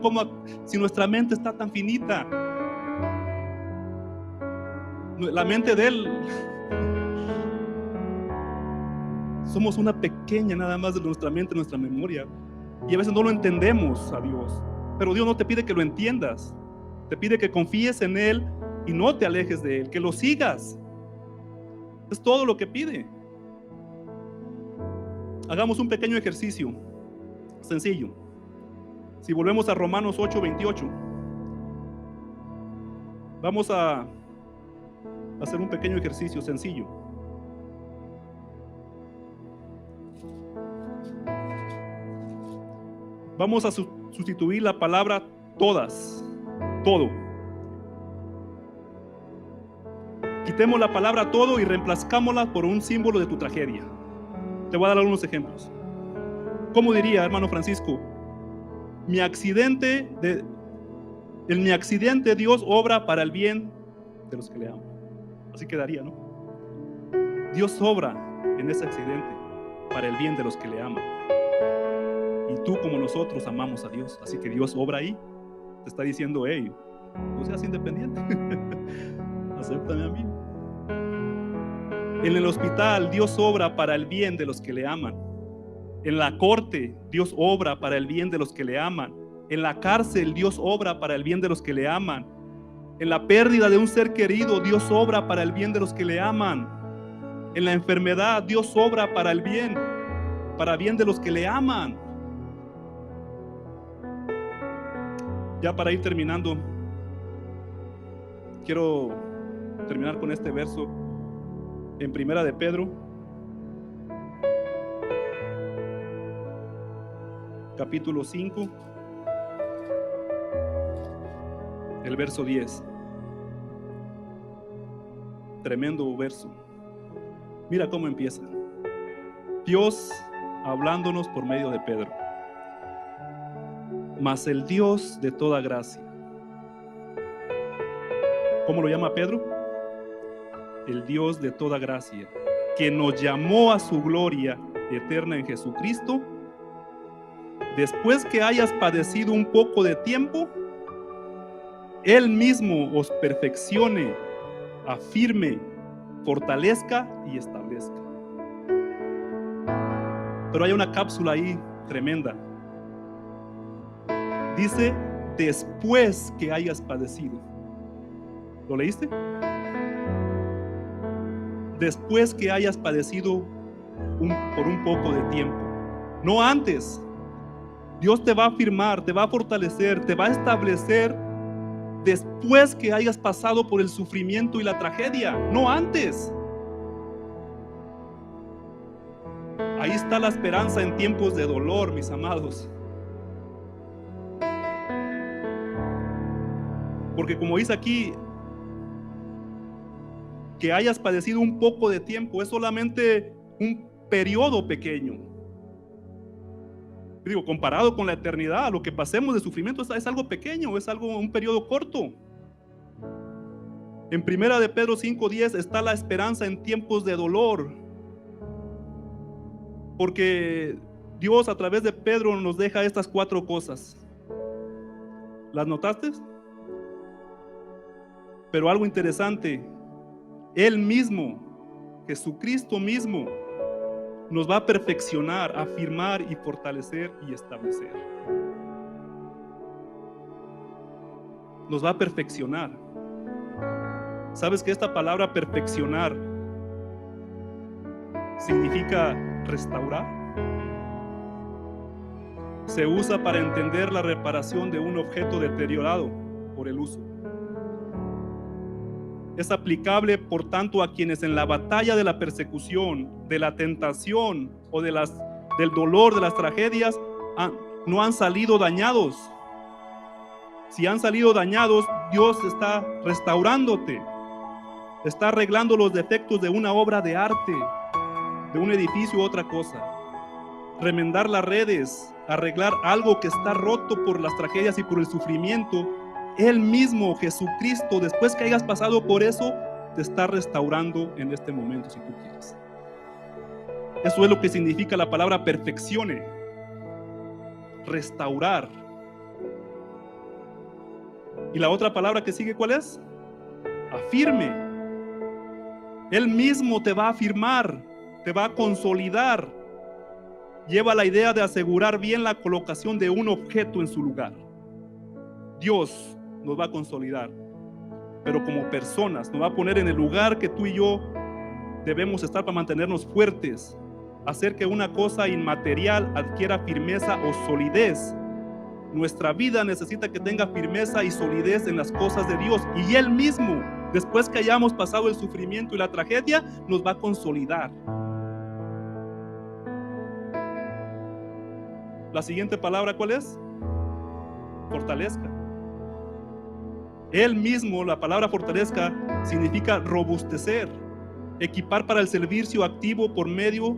si nuestra mente está tan finita? La mente de Él, somos una pequeña nada más de nuestra mente, nuestra memoria. Y a veces no lo entendemos a Dios. Pero Dios no te pide que lo entiendas. Te pide que confíes en Él y no te alejes de Él, que lo sigas. Es todo lo que pide. Hagamos un pequeño ejercicio sencillo. Si volvemos a Romanos 8:28, vamos a hacer un pequeño ejercicio sencillo. Vamos a sustituir la palabra todas, todo. Quitemos la palabra todo y reemplazcámosla por un símbolo de tu tragedia. Te voy a dar algunos ejemplos. ¿Cómo diría, hermano Francisco? En mi accidente Dios obra para el bien de los que le aman. Así quedaría, ¿no? Dios obra en ese accidente para el bien de los que le aman. Y tú, como nosotros, amamos a Dios. Así que Dios obra ahí. Te está diciendo, hey, no seas independiente. Acéptame a mí. En el hospital, Dios obra para el bien de los que le aman. En la corte, Dios obra para el bien de los que le aman. En la cárcel, Dios obra para el bien de los que le aman. En la pérdida de un ser querido, Dios obra para el bien de los que le aman. En la enfermedad, Dios obra para el bien, para bien de los que le aman. Ya para ir terminando, quiero terminar con este verso en Primera de Pedro, capítulo 5, el verso 10. Tremendo verso. Mira cómo empieza. Dios hablándonos por medio de Pedro. Mas el Dios de toda gracia. ¿Cómo lo llama Pedro? El Dios de toda gracia, que nos llamó a su gloria eterna en Jesucristo, después que hayas padecido un poco de tiempo, Él mismo os perfeccione, afirme, fortalezca y establezca. Pero hay una cápsula ahí tremenda. Dice, después que hayas padecido. ¿Lo leíste? Después que hayas padecido por un poco de tiempo, no antes. Dios te va a afirmar, te va a fortalecer, te va a establecer después que hayas pasado por el sufrimiento y la tragedia, no antes. Ahí está la esperanza en tiempos de dolor, mis amados. Porque como dice aquí, que hayas padecido un poco de tiempo es solamente un periodo pequeño. Digo, comparado con la eternidad, lo que pasemos de sufrimiento es algo pequeño, un periodo corto. En Primera de Pedro 5:10 está la esperanza en tiempos de dolor. Porque Dios a través de Pedro nos deja estas 4 cosas. ¿Las notaste? Pero algo interesante, Él mismo, Jesucristo mismo, nos va a perfeccionar, afirmar y fortalecer y establecer. Nos va a perfeccionar. ¿Sabes que esta palabra perfeccionar significa restaurar? Se usa para entender la reparación de un objeto deteriorado por el uso. Es aplicable, por tanto, a quienes en la batalla de la persecución, de la tentación o del dolor, de las tragedias, no han salido dañados. Si han salido dañados, Dios está restaurándote. Está arreglando los defectos de una obra de arte, de un edificio u otra cosa. Remendar las redes, arreglar algo que está roto por las tragedias y por el sufrimiento. Él mismo, Jesucristo, después que hayas pasado por eso, te está restaurando en este momento, si tú quieres. Eso es lo que significa la palabra perfeccione. Restaurar. Y la otra palabra que sigue, ¿cuál es? Afirme. Él mismo te va a afirmar, te va a consolidar. Lleva la idea de asegurar bien la colocación de un objeto en su lugar. Dios nos va a consolidar, pero como personas nos va a poner en el lugar que tú y yo debemos estar para mantenernos fuertes, hacer que una cosa inmaterial adquiera firmeza o solidez. Nuestra vida necesita que tenga firmeza y solidez en las cosas de Dios, y Él mismo, después que hayamos pasado el sufrimiento y la tragedia, nos va a consolidar. La siguiente palabra, ¿cuál es? Fortalezca. Él mismo, la palabra fortalezca, significa robustecer, equipar para el servicio activo. Por medio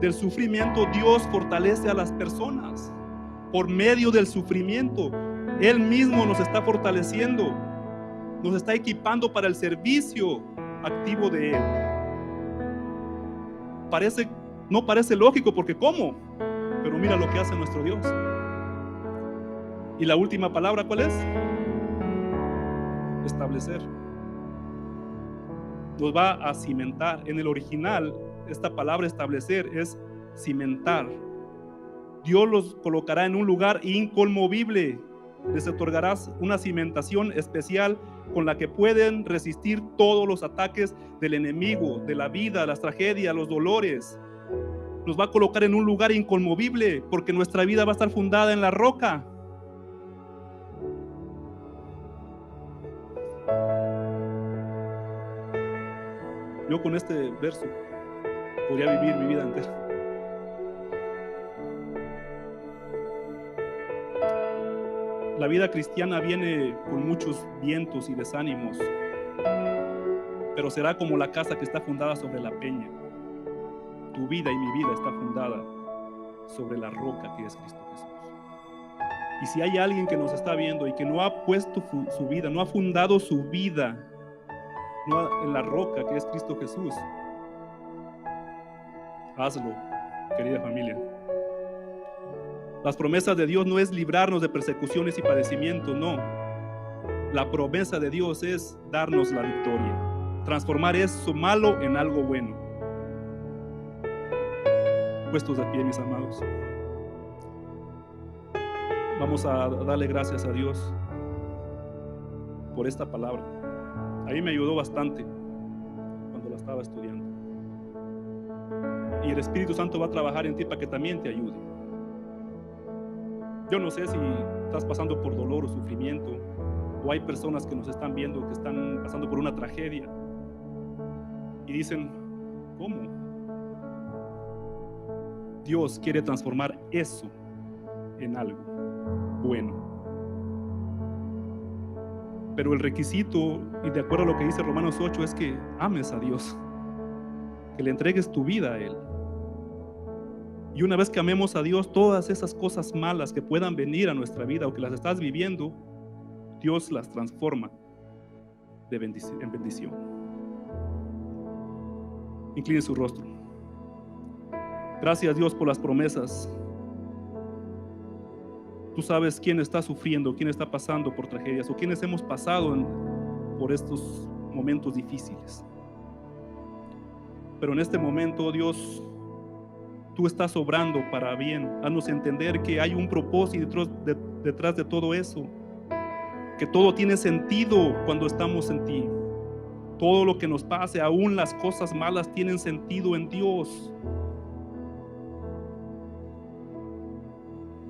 del sufrimiento, Dios fortalece a las personas. Por medio del sufrimiento, Él mismo nos está fortaleciendo, nos está equipando para el servicio activo de Él. No parece lógico, porque ¿cómo? Pero mira lo que hace nuestro Dios. Y la última palabra, ¿cuál es? Establecer. nos va a cimentar. En el original, esta palabra establecer es cimentar. Dios los colocará en un lugar inconmovible. Les otorgará una cimentación especial con la que pueden resistir todos los ataques del enemigo, de la vida, las tragedias, los dolores. Nos va a colocar en un lugar inconmovible porque nuestra vida va a estar fundada en la roca. Yo con este verso podría vivir mi vida entera. La vida cristiana viene con muchos vientos y desánimos, pero será como la casa que está fundada sobre la peña. Tu vida y mi vida está fundada sobre la roca que es Cristo Jesús. Y si hay alguien que nos está viendo y que no ha puesto su vida, no ha fundado su vida en la roca que es Cristo Jesús, hazlo, querida familia. Las promesas de Dios no es librarnos de persecuciones y padecimientos, no. La promesa de Dios es darnos la victoria, transformar eso malo en algo bueno. Puestos de pie, mis amados, vamos a darle gracias a Dios por esta palabra. A mí me ayudó bastante cuando la estaba estudiando. Y el Espíritu Santo va a trabajar en ti para que también te ayude. Yo no sé si estás pasando por dolor o sufrimiento, o hay personas que nos están viendo que están pasando por una tragedia y dicen, ¿cómo? Dios quiere transformar eso en algo bueno. Pero el requisito, y de acuerdo a lo que dice Romanos 8, es que ames a Dios, que le entregues tu vida a Él. Y una vez que amemos a Dios, todas esas cosas malas que puedan venir a nuestra vida o que las estás viviendo, Dios las transforma en bendición. Incline su rostro. Gracias, Dios, por las promesas. Tú sabes quién está sufriendo, quién está pasando por tragedias o quiénes hemos pasado por estos momentos difíciles. Pero en este momento, Dios, tú estás obrando para bien. Haznos entender que hay un propósito detrás de todo eso, que todo tiene sentido cuando estamos en ti. Todo lo que nos pase, aún las cosas malas, tienen sentido en Dios.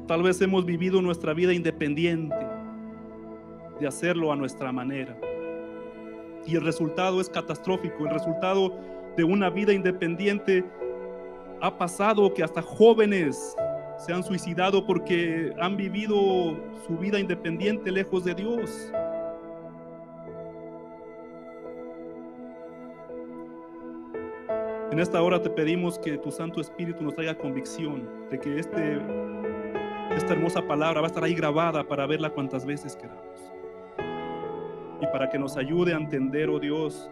Tal vez hemos vivido nuestra vida independiente, de hacerlo a nuestra manera, y el resultado es catastrófico. El resultado de una vida independiente ha pasado que hasta jóvenes se han suicidado porque han vivido su vida independiente lejos de Dios. En esta hora te pedimos que tu Santo Espíritu nos traiga convicción de que esta hermosa palabra va a estar ahí grabada para verla cuantas veces queramos, y para que nos ayude a entender, oh Dios,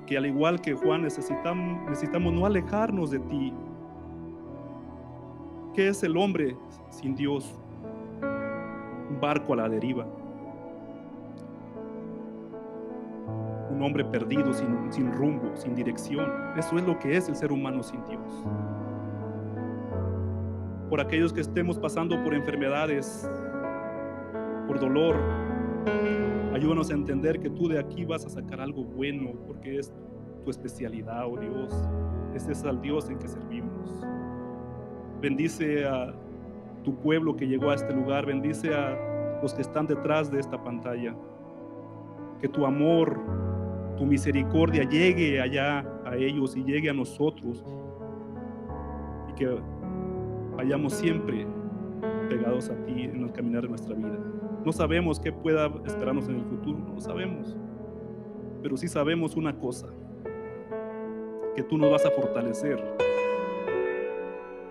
que al igual que Juan necesitamos no alejarnos de ti. ¿Qué es el hombre sin Dios? Un barco a la deriva, un hombre perdido, sin rumbo, sin dirección. Eso es lo que es el ser humano sin Dios. Por aquellos que estemos pasando por enfermedades, por dolor, ayúdanos a entender que tú de aquí vas a sacar algo bueno, porque es tu especialidad, oh Dios. Ese es el Dios en que servimos. Bendice a tu pueblo que llegó a este lugar, bendice a los que están detrás de esta pantalla. Que tu amor, tu misericordia llegue allá a ellos y llegue a nosotros, y que vayamos siempre pegados a ti en el caminar de nuestra vida. No sabemos qué pueda esperarnos en el futuro, no lo sabemos, pero sí sabemos una cosa, que tú nos vas a fortalecer,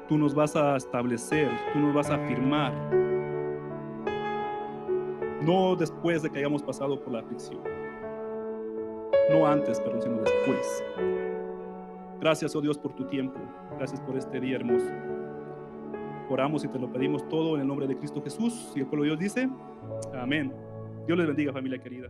tú nos vas a establecer, tú nos vas a afirmar, no después de que hayamos pasado por la aflicción, no antes, perdón, sino después. Gracias, oh Dios, por tu tiempo, gracias por este día hermoso. Oramos y te lo pedimos todo en el nombre de Cristo Jesús. Y el pueblo de Dios dice, amén. Dios les bendiga, familia querida.